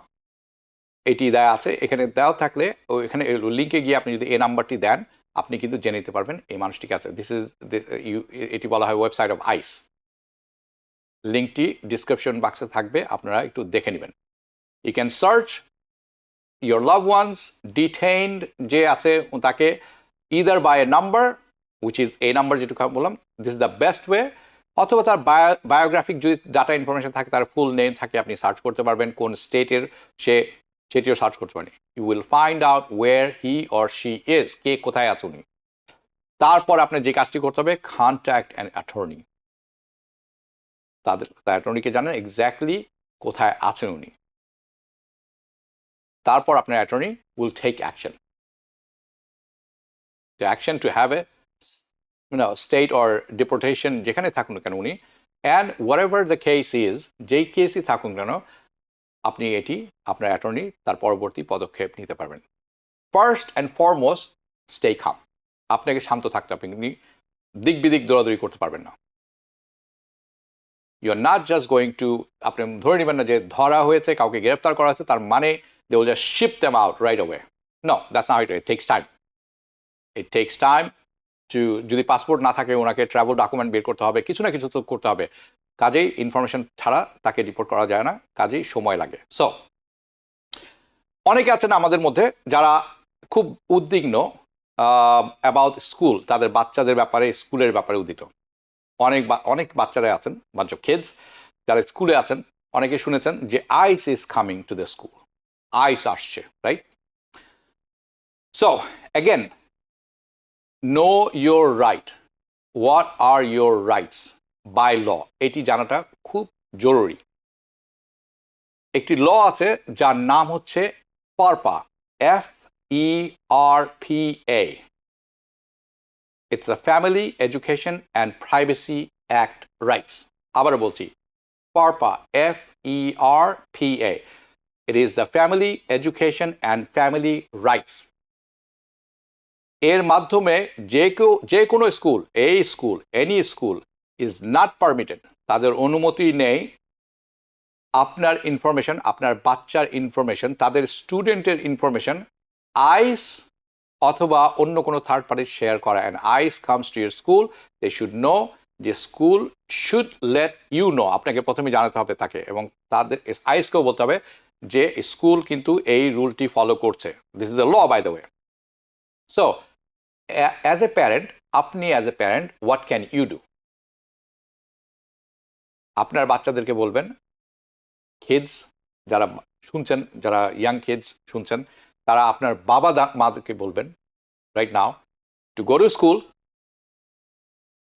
এটি দেওয়া আছে। এখানে দেওয়া থাকলে এখানে লিঙ্কে গিয়ে আপনি যদি এই নাম্বারটি দেন, আপনি কিন্তু জেনে নিতে পারবেন এই মানুষটিকে আছে। এটি বলা হয় ওয়েবসাইট অফ আইস। লিঙ্কটি ডিসক্রিপশন বক্সে থাকবে, আপনারা একটু দেখে নেবেন। You can search your loved ones detained যে আছে তাকে either by a number, which is a number যেটুকু বললাম, this is the best way, অথবা তার বায়োগ্রাফিক যদি ডাটা ইনফরমেশন থাকে, তার ফুল নেম থাকে, আপনি সার্চ করতে পারবেন কোন স্টেটের সেটিও সার্চ করতে পারেন। You will find out where he or she is, কে কোথায় আছে উনি। তারপর আপনার যে কাজটি করতে হবে, কন্ট্যাক্ট অ্যান অ্যাটর্নি। তার অ্যাটর্নিকে জানেন এক্স্যাক্টলি কোথায় আছেন উনি। তারপর আপনার attorney will take action, the action to have a state or deportation যেখানে থাকুন না কেন উনি, and whatever the case is, যেই কেসই থাকুন কেন, আপনি এটি আপনার অ্যাটর্নি তার পরবর্তী পদক্ষেপ নিতে পারবেন। First and foremost, stay calm. আপনাকে শান্ত থাকতে হবে, আপনি দিক বিদিক দৌড়াদৌড়ি করতে পারবেন না। You are not just going to, আপনি ধরে নেবেন না যে ধরা হয়েছে, কাউকে গ্রেফতার করা হয়েছে, তার মানে they will just ship them out right away. No, that's not how it takes time. It takes time to, যদি পাসপোর্ট না থাকে ওনাকে ট্রাভেল ডকুমেন্ট বের করতে হবে, কিছু না কিছু তো করতে হবে। কাজেই ইনফরমেশন ছাড়া তাকে রিপোর্ট করা যায় না, কাজেই সময় লাগে। সো অনেকে আছেন আমাদের মধ্যে যারা খুব উদ্বিগ্ন অ্যাবাউট স্কুল, তাদের বাচ্চাদের ব্যাপারে, স্কুলের ব্যাপারে উদ্বিগ্ন। অনেক বাচ্চারা আছেন, বাঞ্চ অফ কিডস যারা স্কুলে আছেন। অনেকে শুনেছেন যে ICE is coming to the school, ICE আসছে, right? So again, know your right, what are your rights by law, এটি জানাটা খুব জরুরি। একটি ল আছে যার নাম হচ্ছে পারপা, FERPA। It's the family education and privacy act rights. আবার বলছি, পারপা, FERPA। It is the Family Education and Family Rights. এর মাধ্যমে যে কোনো school, any school is not permitted, তাদের অনুমতি নেই আপনার ইনফরমেশন, আপনার বাচ্চার ইনফরমেশন, তাদের স্টুডেন্টের ইনফরমেশন আইস অথবা অন্য কোনো থার্ড পার্টি শেয়ার করা। And ICE comes to your school, they should know, যে school should let you know, আপনাকে প্রথমে জানাতে হবে তাকে, এবং তাদের আইসকেও বলতে হবে যে স্কুল কিন্তু এই রুলটি ফলো করছে। This is the law, by the way. So as a parent, আপনি as a parent what can you do? আপনার বাচ্চাদেরকে বলবেন, কিডস যারা শুনছেন, যারা ইয়াং কিডস শুনছেন, তারা আপনার বাবা মাদেরকে বলবেন right now to go to school,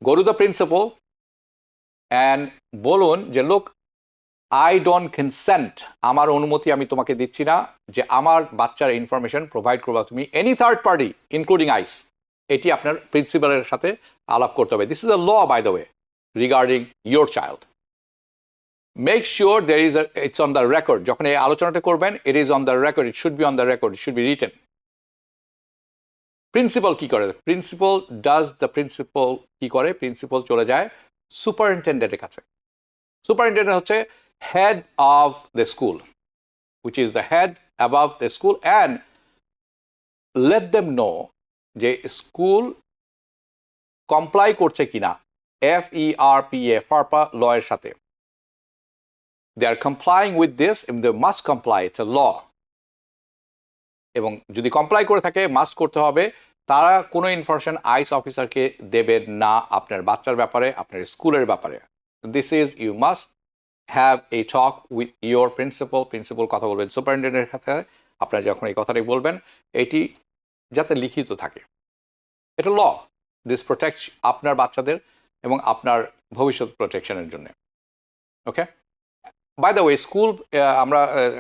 go to the principal and বলুন যে লোক, আই ডোন্ট কনসেন্ট, আমার অনুমতি আমি তোমাকে দিচ্ছি না যে আমার বাচ্চার ইনফরমেশন প্রোভাইড করবা তুমি any third party including ICE. এটি আপনার প্রিন্সিপালের সাথে আলাপ করতে হবে। This is a law by the way regarding your child. Make sure there is it's on the record. যখন এই আলোচনাটা করবেন, it is on the record, it should be on the record, it should be written. Principal কি করে? Principal চলে যায় সুপারিনটেন্ডেন্টের কাছে। সুপারিনটেন্ডেন্ট হচ্ছে head of the school, which is the head above the school, and let them know যে school comply করছে কিনা FERPA ফারপা ল এর সাথে। they are complying with this and they must comply, it's a law। এবং যদি comply করে থাকে must করতে হবে। তারা কোনো ইনফরমেশন আইস অফিসারকে দেবে না আপনার বাচ্চার ব্যাপারে, আপনার স্কুলের ব্যাপারে। This is you must have a talk with your principal কথা বলবেন সুপারিনটেন্ডেন্টের সাথে। আপনারা যখন এই কথাটি বলবেন এটি যাতে লিখিত থাকে, এটা ল। দিস প্রোটেক্টস আপনার বাচ্চাদের এবং আপনার ভবিষ্যৎ প্রোটেকশনের জন্য। ওকে, বাই দ্য ওয়ে স্কুল,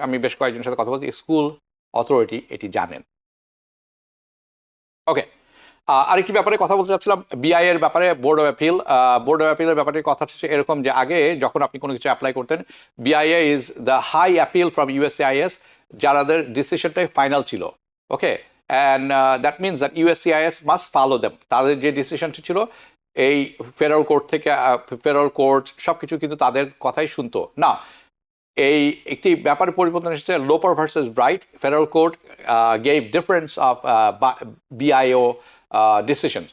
আমি বেশ কয়েকজনের সাথে কথা বলছি, স্কুল অথরিটি এটি জানেন। ওকে, আরেকটি ব্যাপারে কথা বলতে চাচ্ছিলাম, BIA এর ব্যাপারে, বোর্ড অফ অ্যাপিলের ব্যাপারে কথা হচ্ছে এরকম যে আগে যখন আপনি কোনো কিছু অ্যাপ্লাই করতেন, BIA is the high appeal from USCIS, যাদের ডিসিশনটাই ফাইনাল ছিল। Okay, and that means that USCIS must follow them. তাদের যে ডিসিশনটি ছিল এই ফেডারেল কোর্ট থেকে, ফেডারেল কোর্ট সব কিছু কিন্তু তাদের কথাই শুনতো না। এই একটি ব্যাপারে পরিবর্তন এসেছে, Loper versus Bright. Federal court gave deference of BIO decision.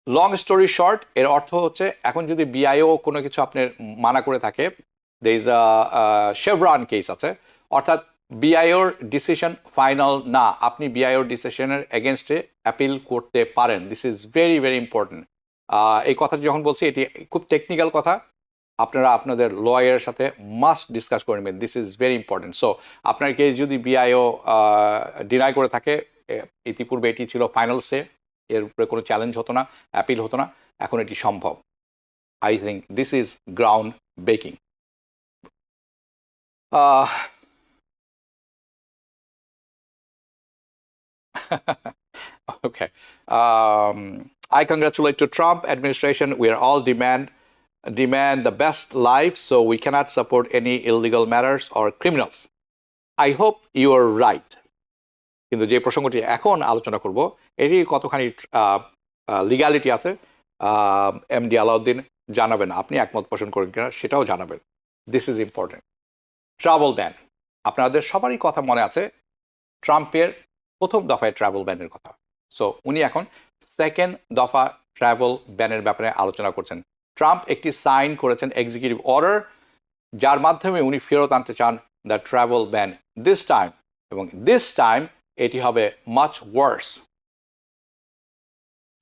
Long story short, এর অর্থ হচ্ছে এখন যদি BIO কোনো কিছু আপনার মানা করে থাকে, দের ইজ আ শেভরন কেস আছে, অর্থাৎ BIOর ডিসিশন ফাইনাল না, আপনি BIOর ডিসিশনের এগেনস্টে অ্যাপিল করতে পারেন। This is very very important. এই কথাটি যখন বলছি এটি খুব টেকনিক্যাল কথা, আপনারা আপনাদের লয়ারের সাথে মাস্ট ডিসকাস করে নেবেন। This is very important. So আপনার কেস যদি BIO ডিনাই করে থাকে, ইতিপূর্বে এটি ছিল ফাইনাল সে, এর উপরে কোনো চ্যালেঞ্জ হতো না, অ্যাপিল হতো না, এখন এটি সম্ভব। I think this is ground breaking. Okay. I congratulate to Trump administration. We are all demand the best life, so we cannot support any illegal matters or criminals. I hope you are right. কিন্তু যে প্রসঙ্গটি এখন আলোচনা করব এটি কতখানি legality আছে, MD Alauddin জানাবেন, আপনি একমত পোষণ করেন কিনা সেটাও জানাবেন। This is important. Travel ban, আপনাদের সবারই কথা মনে আছে ট্রাম্পের প্রথম দফায় ট্রাভেল ব্যানের কথা। সো উনি এখন সেকেন্ড দফা ট্রাভেল ব্যানের ব্যাপারে আলোচনা করছেন। ট্রাম্প একটি সাইন করেছেন এক্সিকিউটিভ অর্ডার, যার মাধ্যমে উনি ফেরত আনতে চান the travel ban this time, এবং দিস টাইম এটি হবে মাচ ওয়ার্স।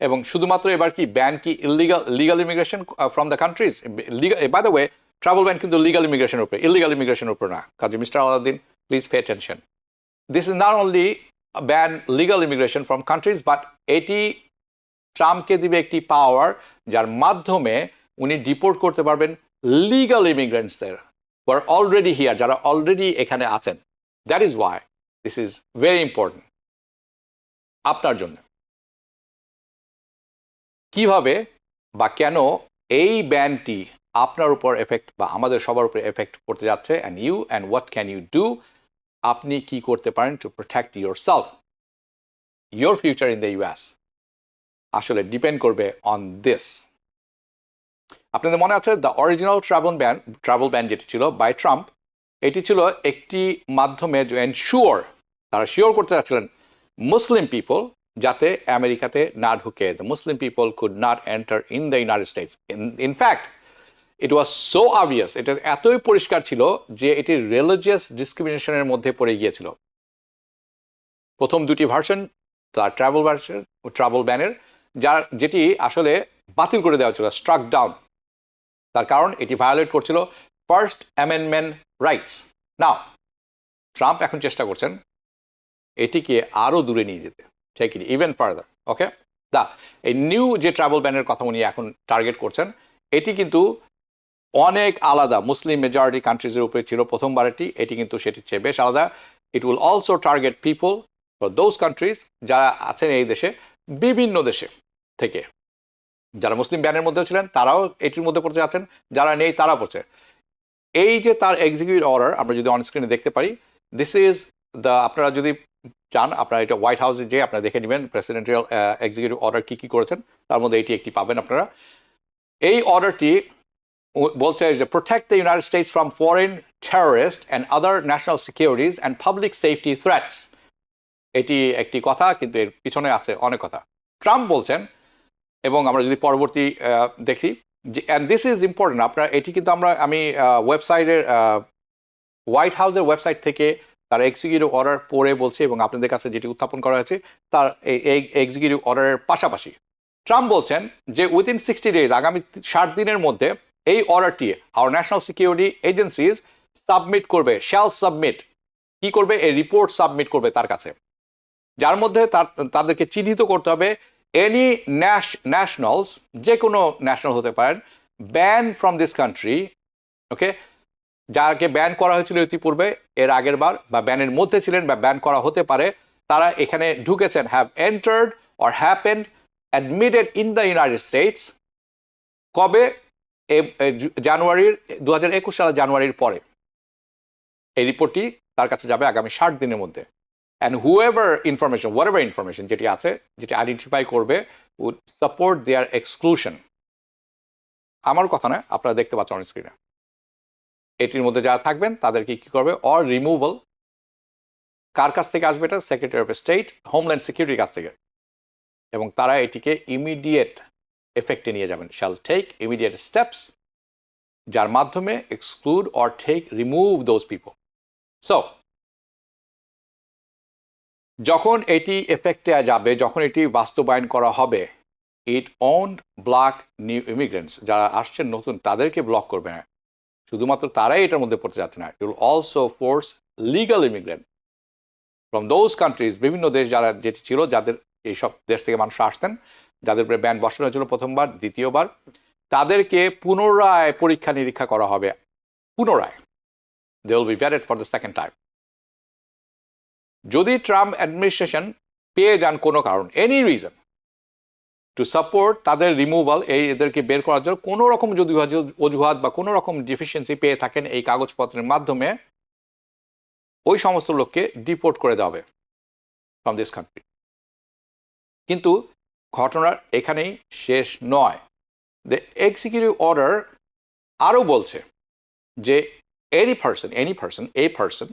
এবং শুধুমাত্র এবার কি ব্যান কি legal immigration from the countries, by the way travel ban কিন্তু লিগাল ইমিগ্রেশনের উপরে, ইলিগাল ইমিগ্রেশনের উপর না। কাজে mister Alauddin please pay attention. This is not only ban legal immigration from countries, but এটি ট্রাম্পকে দিবে একটি পাওয়ার যার মাধ্যমে উনি ডিপোর্ট করতে পারবেন লিগাল ইমিগ্রেন্টসদের হু আর অলরেডি হিয়ার, যারা অলরেডি এখানে আছেন। That is why this is very important আপনার জন্য। কিভাবে বা কেন এই ব্যানটি আপনার উপর এফেক্ট বা আমাদের সবার উপর এফেক্ট করতে যাচ্ছে, and what can you do, আপনি কি করতে পারেন to protect yourself, your future in the US, আসলে ডিপেন্ড করবে অন দিস। আপনাদের মনে আছে দ্য অরিজিনাল ট্রাভেল ব্যান যেটি ছিল বাই ট্রাম্প, এটি ছিল একটি মাধ্যমে এনশিওর, তারা শিওর করতে চাচ্ছিলেন মুসলিম পিপল যাতে আমেরিকাতে না ঢুকে, the Muslim people could not enter in the United states. In fact it was so obvious, এটা এতই পরিষ্কার ছিল যে এটি রিলিজিয়াস ডিসক্রিমিনেশনের মধ্যে পড়ে গিয়েছিল। প্রথম দুটি ভার্সন তার ট্রাভেল ব্যানের, যেটি আসলে বাতিল করে দেওয়া ছিল, স্ট্রাক ডাউন। তার কারণ এটি ভায়োলেট করছিল ফার্স্ট অ্যামেন্ডমেন্ট রাইটস। নাও ট্রাম্প এখন চেষ্টা করছেন এটিকে আরও দূরে নিয়ে যেতে, টেক ইট ইভেন ফার্দার। ওকে, এই নিউ যে ট্রাভেল ব্যানের কথা উনি এখন টার্গেট করছেন, এটি কিন্তু অনেক আলাদা, মুসলিম মেজরিটি কান্ট্রিজের উপরে ছিল প্রথমবারেরটি, এটি কিন্তু সেটির চেয়ে বেশ আলাদা। ইট will also target people for those countries যারা আছেন এই দেশে বিভিন্ন দেশে থেকে। যারা মুসলিম ব্যানের মধ্যে ছিলেন তারাও এটির মধ্যে পড়তে যাচ্ছেন, যারা নেই তারা পড়ছে। এই যে তার এক্সিকিউটিভ অর্ডার আমরা যদি অন স্ক্রিনে দেখতে পারি, দিস ইজ দ্য, আপনারা যদি চান আপনারা এটা হোয়াইট হাউসে যে আপনারা দেখে নেবেন প্রেসিডেন্টিয়াল এক্সিকিউটিভ অর্ডার কী কী করেছেন, তার মধ্যে এটি একটি পাবেন আপনারা। এই অর্ডারটি বলছে যে protect the United states from foreign terrorist and other national securities and public safety threats. এটি একটি কথা, কিন্তু এর পিছনে আছে অনেক কথা। ট্রাম্প বলছেন, এবং আমরা যদি পরবর্তী দেখি যে, অ্যান্ড দিস ইজ ইম্পর্টেন্ট, আপনারা এটি কিন্তু আমি ওয়েবসাইটের হোয়াইট হাউসের ওয়েবসাইট থেকে তার এক্সিকিউটিভ অর্ডার পড়ে বলছি, এবং আপনাদের কাছে যেটি উত্থাপন করা হয়েছে তার এই এক্সিকিউটিভ অর্ডারের পাশাপাশি ট্রাম্প বলছেন যে উইদিন 60 days, আগামী 60 দিনের মধ্যে এই অর্ডারটি our national security agencies submit করবে, শ্যাল সাবমিট, কি করবে, এই রিপোর্ট সাবমিট করবে তার কাছে, যার মধ্যে তাদেরকে চিহ্নিত করতে হবে এনি ন্যাশনালস, যে কোনো ন্যাশনাল হতে পারেন, ব্যান ফ্রম দিস কান্ট্রি, ওকে, যাকে ব্যান করা হয়েছিল ইতিপূর্বে এর আগের বার, বা ব্যানের মধ্যে ছিলেন বা ব্যান করা হতে পারে, তারা এখানে ঢুকেছেন, have entered or happened admitted in the United States, কবে, জানুয়ারির 2021 সালের জানুয়ারির পরে। এই রিপোর্টটি তার কাছে যাবে আগামী 60 দিনের মধ্যে। And whoever information, whatever information যেটি আছে, যেটি আইডেন্টিফাই করবে, উড সাপোর্ট দেয়ার এক্সক্লুশন। আমার কথা না, আপনারা দেখতে পাচ্ছেন অন স্ক্রিনে। এটির মধ্যে যারা থাকবেন তাদেরকে কি করবে, অর রিমুভাল, কার কাছ থেকে আসবে এটা, সেক্রেটারি অফ স্টেট, হোমল্যান্ড সিকিউরিটির কাছ থেকে, এবং তারা এটিকে ইমিডিয়েট এফেক্টে নিয়ে যাবেন, শ্যাল টেক ইমিডিয়েট স্টেপস, যার মাধ্যমে exclude or take remove those people. So যখন এটি এফেক্টে যাবে, যখন এটি বাস্তবায়ন করা হবে, it won't block new immigrants, যারা আসছেন নতুন তাদেরকে ব্লক করবে না, শুধুমাত্র তারাই এটার মধ্যে পড়তে যাচ্ছে না, ইট will also force legal immigrant from those countries, বিভিন্ন দেশ যারা যেটি ছিল, যাদের এইসব দেশ থেকে মানুষ আসতেন, যাদের উপরে ব্যান বসানো হয়েছিল প্রথমবার, দ্বিতীয়বার, তাদেরকে পুনরায় পরীক্ষা নিরীক্ষা করা হবে, পুনরায়, they will be valid for the second time. যদি ট্রাম্প অ্যাডমিনিস্ট্রেশন পেয়ে যান কোনো কারণ, এনি রিজন টু সাপোর্ট তাদের রিমুভাল, এদেরকে বের করার জন্য কোনো রকম যদি অজুহাত বা কোনো রকম ডিফিসিয়েন্সি পেয়ে থাকেন এই কাগজপত্রের মাধ্যমে, ওই সমস্ত লোককে ডিপোর্ট করে দেওয়া হবে ফ্রম দিস কান্ট্রি। কিন্তু ঘটনার এখানেই শেষ নয়। দ্য এক্সিকিউটিভ অর্ডার আরও বলছে যে এনি পার্সন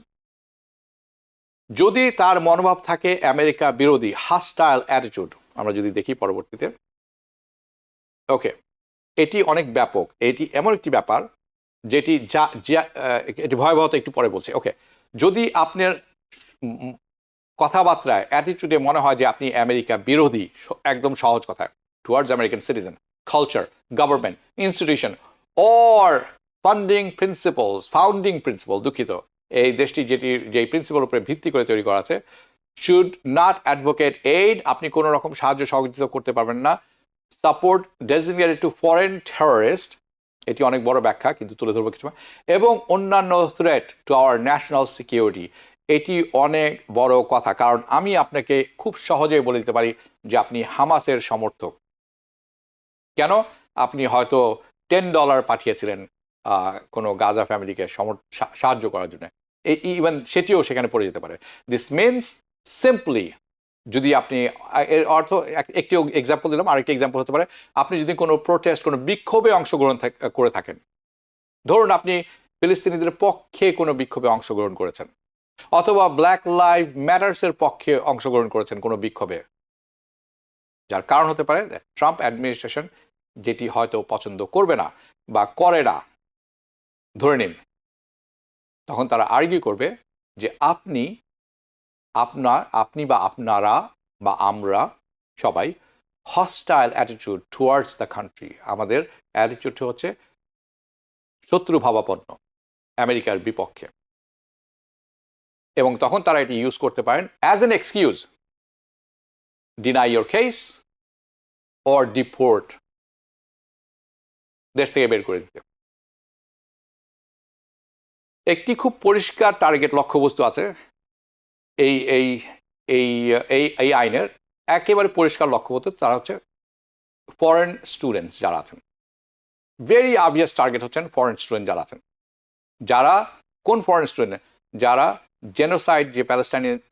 যদি তার মনোভাব থাকে আমেরিকা বিরোধী, হাস্টাইল অ্যাটিটিউড, আমরা যদি দেখি পরবর্তীতে, ওকে, এটি অনেক ব্যাপক, এটি এমন একটি ব্যাপার যেটি এটি ভয়াবহতা একটু পরে বলছে। ওকে, যদি আপনার কথাবার্তায় অ্যাটিটিউডে মনে হয় যে আপনি আমেরিকা বিরোধী, একদম সহজ কথায়, towards American citizen, culture, government, institution, or founding principle, দুঃখিত, এই দেশটি যেই প্রিন্সিপাল উপরে ভিত্তি করে তৈরি করা আছে, শুড নট অ্যাডভোকেট এইড, আপনি কোনো রকম সাহায্য সহযোগিতা করতে পারবেন না, support designated two foreign terrorist, এটি অনেক বড় ব্যাখ্যা কিন্তু তুলে ধরবো কিছু, এবং অন্যান্য threat to our national security, এটি অনেক বড় কথা, কারণ আমি আপনাকে খুব সহজেই বলে দিতে পারি যে আপনি হামাসের সমর্থক। কেন? আপনি হয়তো $10 পাঠিয়েছিলেন কোনো গাজা ফ্যামিলিকে সাহায্য করার জন্য, ইভেন সেটিও সেখানে পড়ে যেতে পারে। দিস মিনস সিম্পলি, যদি আপনি, এর অর্থ একটি এক্সাম্পল দিলাম, আরেকটি এক্সাম্পল হতে পারে, আপনি যদি কোনো প্রোটেস্ট, কোনো বিক্ষোভে অংশগ্রহণ করে থাকেন, ধরুন আপনি ফিলিস্তিনিদের পক্ষে কোনো বিক্ষোভে অংশগ্রহণ করেছেন, অথবা ব্ল্যাক লাইভ ম্যাটার্সের পক্ষে অংশগ্রহণ করেছেন কোনো বিক্ষোভে, যার কারণ হতে পারে ট্রাম্প অ্যাডমিনিস্ট্রেশন যেটি হয়তো পছন্দ করবে না বা করে না, ধরে নিন, তখন তারা আর্গিউ করবে যে আপনি বা আপনারা বা আমরা সবাই hostile attitude towards the country, আমাদের অ্যাটিটিউড হচ্ছে শত্রুভাবাপন্ন আমেরিকার বিপক্ষে, এবং তখন তারা এটি ইউজ করতে পারেন as an excuse, deny your case or deport, দেশ থেকে বের করে দিতে। একটি খুব পরিষ্কার টার্গেট লক্ষ্যবস্তু আছে এই এই এই এই এই আইনের, একেবারে পরিষ্কার লক্ষ্যবস্তু, তারা হচ্ছে ফরেন স্টুডেন্টস যারা আছেন। ভেরি অবভিয়াস টার্গেট হচ্ছেন ফরেন স্টুডেন্ট যারা আছেন। যারা কোন ফরেন স্টুডেন্ট? যারা জেনোসাইড, যে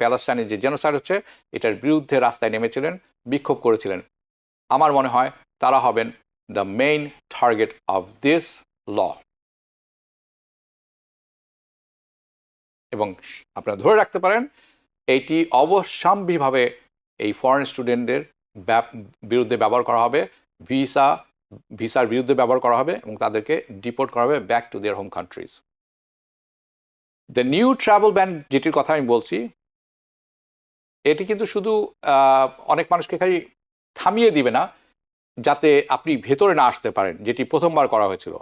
প্যালেস্টাইনের যে জেনোসাইড হচ্ছে এটার বিরুদ্ধে রাস্তায় নেমেছিলেন, বিক্ষোভ করেছিলেন। আমার মনে হয় তারা হবেন the main target of this law. এবং আপনারা ধরে রাখতে পারেন এটি অবশ্যম্ভাবীভাবে এই ফরেন স্টুডেন্টদের বিরুদ্ধে ব্যবহার করা হবে, ভিসার বিরুদ্ধে ব্যবহার করা হবে এবং তাদেরকে ডিপোর্ট করা হবে back to their home countries. The new travel ban যেটির কথা আমি বলছি, এটি কিন্তু শুধু অনেক মানুষকে খালি থামিয়ে দিবে না যাতে আপনি ভেতরে না আসতে পারেন, যেটি প্রথমবার করা হয়েছিল।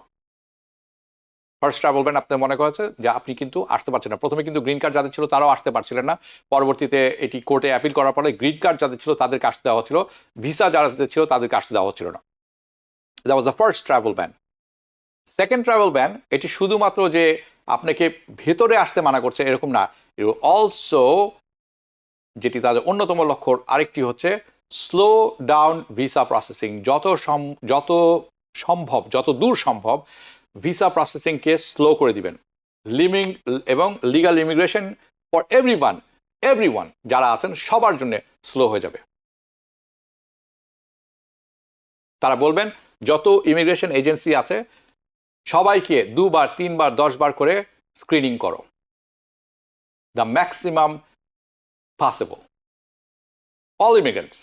ফার্স্ট ট্রাভেল ব্যান আপনার মনে করেছে যে আপনি কিন্তু আসতে পারছেন না। প্রথমে কিন্তু গ্রিন কার্ড যাদের ছিল তারাও আসতে পারছিলেন না, পরবর্তীতে এটি কোর্টে অ্যাপিল করার পরে গ্রিন কার্ড যাদের ছিল তাদেরকে আসতে দেওয়া হচ্ছিল, ভিসা যাদের ছিল তাদেরকে আসতে দেওয়া হচ্ছিল না। That was the first travel ban. Second travel ban এটি শুধুমাত্র যে আপনাকে ভেতরে আসতে মানা করছে এরকম না, অলসো যেটি তাদের অন্যতম লক্ষ্য আরেকটি হচ্ছে স্লো ডাউন ভিসা প্রসেসিং। যত দূর সম্ভব ভিসা প্রসেসিংকে স্লো করে দিবেন। এবং লিগাল ইমিগ্রেশন ফর এভরিওয়ান যারা আছেন সবার জন্য স্লো হয়ে যাবে। তারা বলবেন যত ইমিগ্রেশন এজেন্সি আছে সবাইকে 2 বার 3 বার 10 বার করে স্ক্রিনিং করো, the maximum possible. All immigrants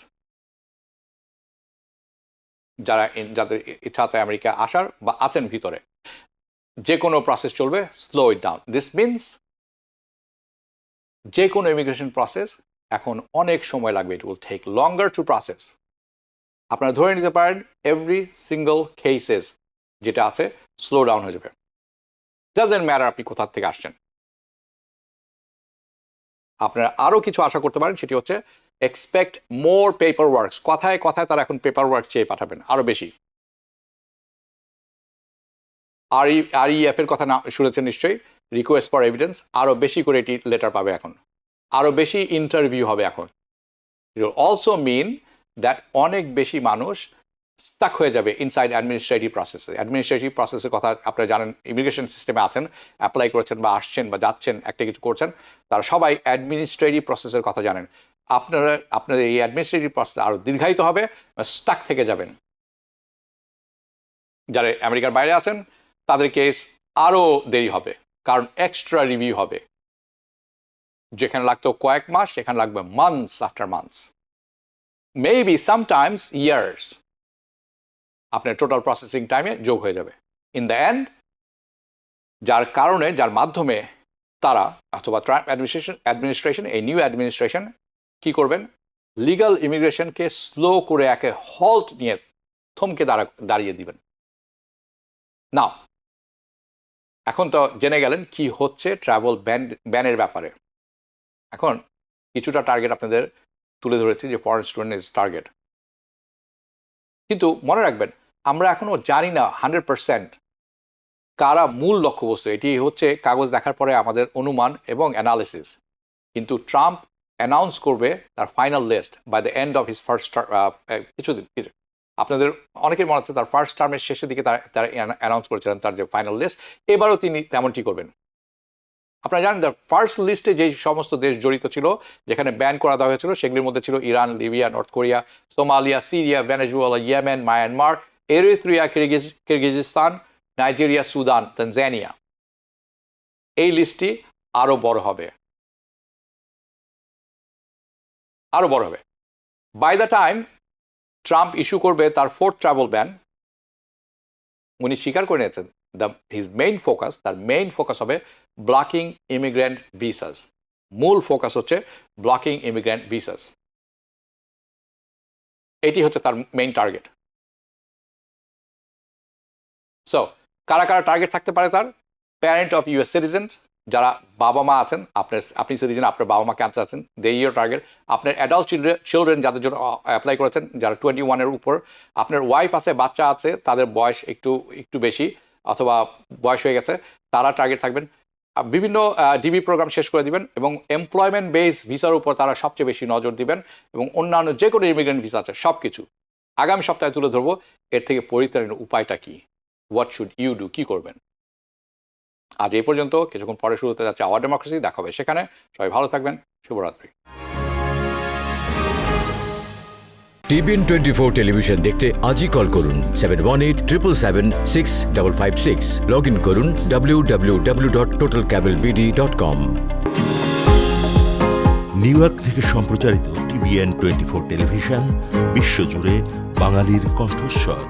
যাদের ইচ্ছা আছে আমেরিকা আসার বা আছেন ভিতরে, যে কোনো প্রসেস চলবে, slow it down. This means যে কোনো ইমিগ্রেশন প্রসেস এখন অনেক সময় লাগবে, it will take longer to process. আপনারা ধরে নিতে পারেন এভরি সিঙ্গল কেসেস যেটা আছে স্লো ডাউন হয়ে যাবে। ডাজন্ট ম্যাটার আপনি কোথা থেকে আসছেন। আপনারা আরও কিছু আশা করতে পারেন, সেটি হচ্ছে এক্সপেক্ট মোর পেপার ওয়ার্কস। কথায় কথায় তারা এখন পেপার ওয়ার্ক চেয়ে পাঠাবেন আরও বেশি। REF এর কথা না শুনেছেন নিশ্চয়ই, রিকোয়েস্ট ফর এভিডেন্স। আরও বেশি করে এটি লেটার পাবে এখন, আরও বেশি ইন্টারভিউ হবে এখন। It will also mean that অনেক বেশি মানুষ স্টাক হয়ে যাবে ইনসাইড অ্যাডমিনিস্ট্রেটিভ প্রসেসে। অ্যাডমিনিস্ট্রেটিভ প্রসেসের কথা আপনারা জানেন, ইমিগ্রেশন সিস্টেমে আছেন, অ্যাপ্লাই করেছেন বা আসছেন বা যাচ্ছেন, একটা কিছু করছেন, তারা সবাই অ্যাডমিনিস্ট্রেটিভ প্রসেসের কথা জানেন। আপনাদের এই অ্যাডমিনিস্ট্রেটিভ প্রসেস আরও দীর্ঘায়িত হবে, স্টাক থেকে যাবেন। যারা আমেরিকার বাইরে আছেন তাদের কেস আরও দেরি হবে, কারণ এক্সট্রা রিভিউ হবে। যেখানে লাগতো কয়েক মাস সেখানে লাগবে months after months, maybe sometimes years. আপনার টোটাল প্রসেসিং টাইমে যোগ হয়ে যাবে। ইন দ্য এন্ড যার মাধ্যমে তারা অথবা ট্রাম্প অ্যাডমিনিস্ট্রেশন, এই নিউ অ্যাডমিনিস্ট্রেশন কি করবেন, লিগাল ইমিগ্রেশনকে স্লো করে একে হল্ট নিয়ে থমকে দাঁড়িয়ে দিবেন। নাও এখন তো জেনে গেলেন কি হচ্ছে ট্রাভেল ব্যানের ব্যাপারে। এখন কিছুটা টার্গেট আপনাদের তুলে ধরেছি যে ফরেন স্টুডেন্ট ইজ টার্গেট। কিন্তু মনে রাখবেন আমরা এখনো জানি না 100% কারা মূল লক্ষ্যবস্তু। এটি হচ্ছে কাগজ দেখার পরে আমাদের অনুমান এবং অ্যানালিসিস। কিন্তু ট্রাম্প অ্যানাউন্স করবে তার final list by the end of his first আপনাদের অনেকের মনে হচ্ছে তার ফার্স্ট টার্মের শেষের দিকে তারা অ্যানাউন্স করেছিলেন তার যে ফাইনাল লিস্ট। এবারও তিনি তেমনটি করবেন। আপনারা জানেন তার ফার্স্ট লিস্টে যেই সমস্ত দেশ জড়িত ছিল, যেখানে ব্যান করা দেওয়া হয়েছিল, সেগুলির মধ্যে ছিল Iran, Libya, North Korea, Somalia, Syria, Venezuela, Yemen, Myanmar, Eritrea, Kyrgyzstan, Nigeria, Sudan, Tanzania. এই লিস্টটি আরও বড় হবে, আরও বড় হবে। By the time Trump issue করবে তার ফোর্থ ট্রাভেল ব্যান, উনি স্বীকার করে নিয়েছেন তার মেইন ফোকাস হবে ব্লকিং ইমিগ্রেন্ট ভিসাস। মূল ফোকাস হচ্ছে ব্লকিং ইমিগ্রেন্ট ভিসাস। এটি হচ্ছে তার মেইন টার্গেট। সো কারা কারা টার্গেট থাকতে পারে তার? প্যারেন্ট অফ ইউএস সিটিজেন্স, যারা বাবা মা আছেন, আপনি সিটিজেন, আপনার বাবা মাকে আনতে আছেন, দে ইয়োর টার্গেট। আপনার অ্যাডাল্ট চিলড্রেন যাদের জন্য অ্যাপ্লাই করেছেন, যারা 21-এর উপর, আপনার ওয়াইফ আছে, বাচ্চা আছে, তাদের বয়স একটু বেশি অথবা বয়স হয়ে গেছে, তারা টার্গেট থাকবেন। বিভিন্ন ডিবি প্রোগ্রাম শেষ করে দিবেন এবং এমপ্লয়মেন্ট বেস ভিসার উপর তারা সবচেয়ে বেশি নজর দিবেন এবং অন্যান্য যে কোনো ইমিগ্রেন্ট ভিসা আছে সব কিছু আগামী সপ্তাহে তুলে ধরবো। এর থেকে পরিত্রাণের উপায়টা কি, হোয়াট শুড ইউ ডু, কি করবেন। আজ এই পর্যন্ত, কিছুক্ষণ পরে শুরু হতে যাচ্ছে আওয়ার ডেমোক্রেসি, দেখা হবে সেখানে। সবাই ভালো থাকবেন, শুভরাত্রি। টিবিএন 24 টেলিভিশন দেখতে আজই কল করুন 7187776556। লগ ইন করুন www.totalcablebd.com। নিউ ইয়র্ক থেকে সম্প্রচারিত টিবিএন 24 টেলিভিশন বিশ্বজুড়ে বাঙালির কণ্ঠস্বর।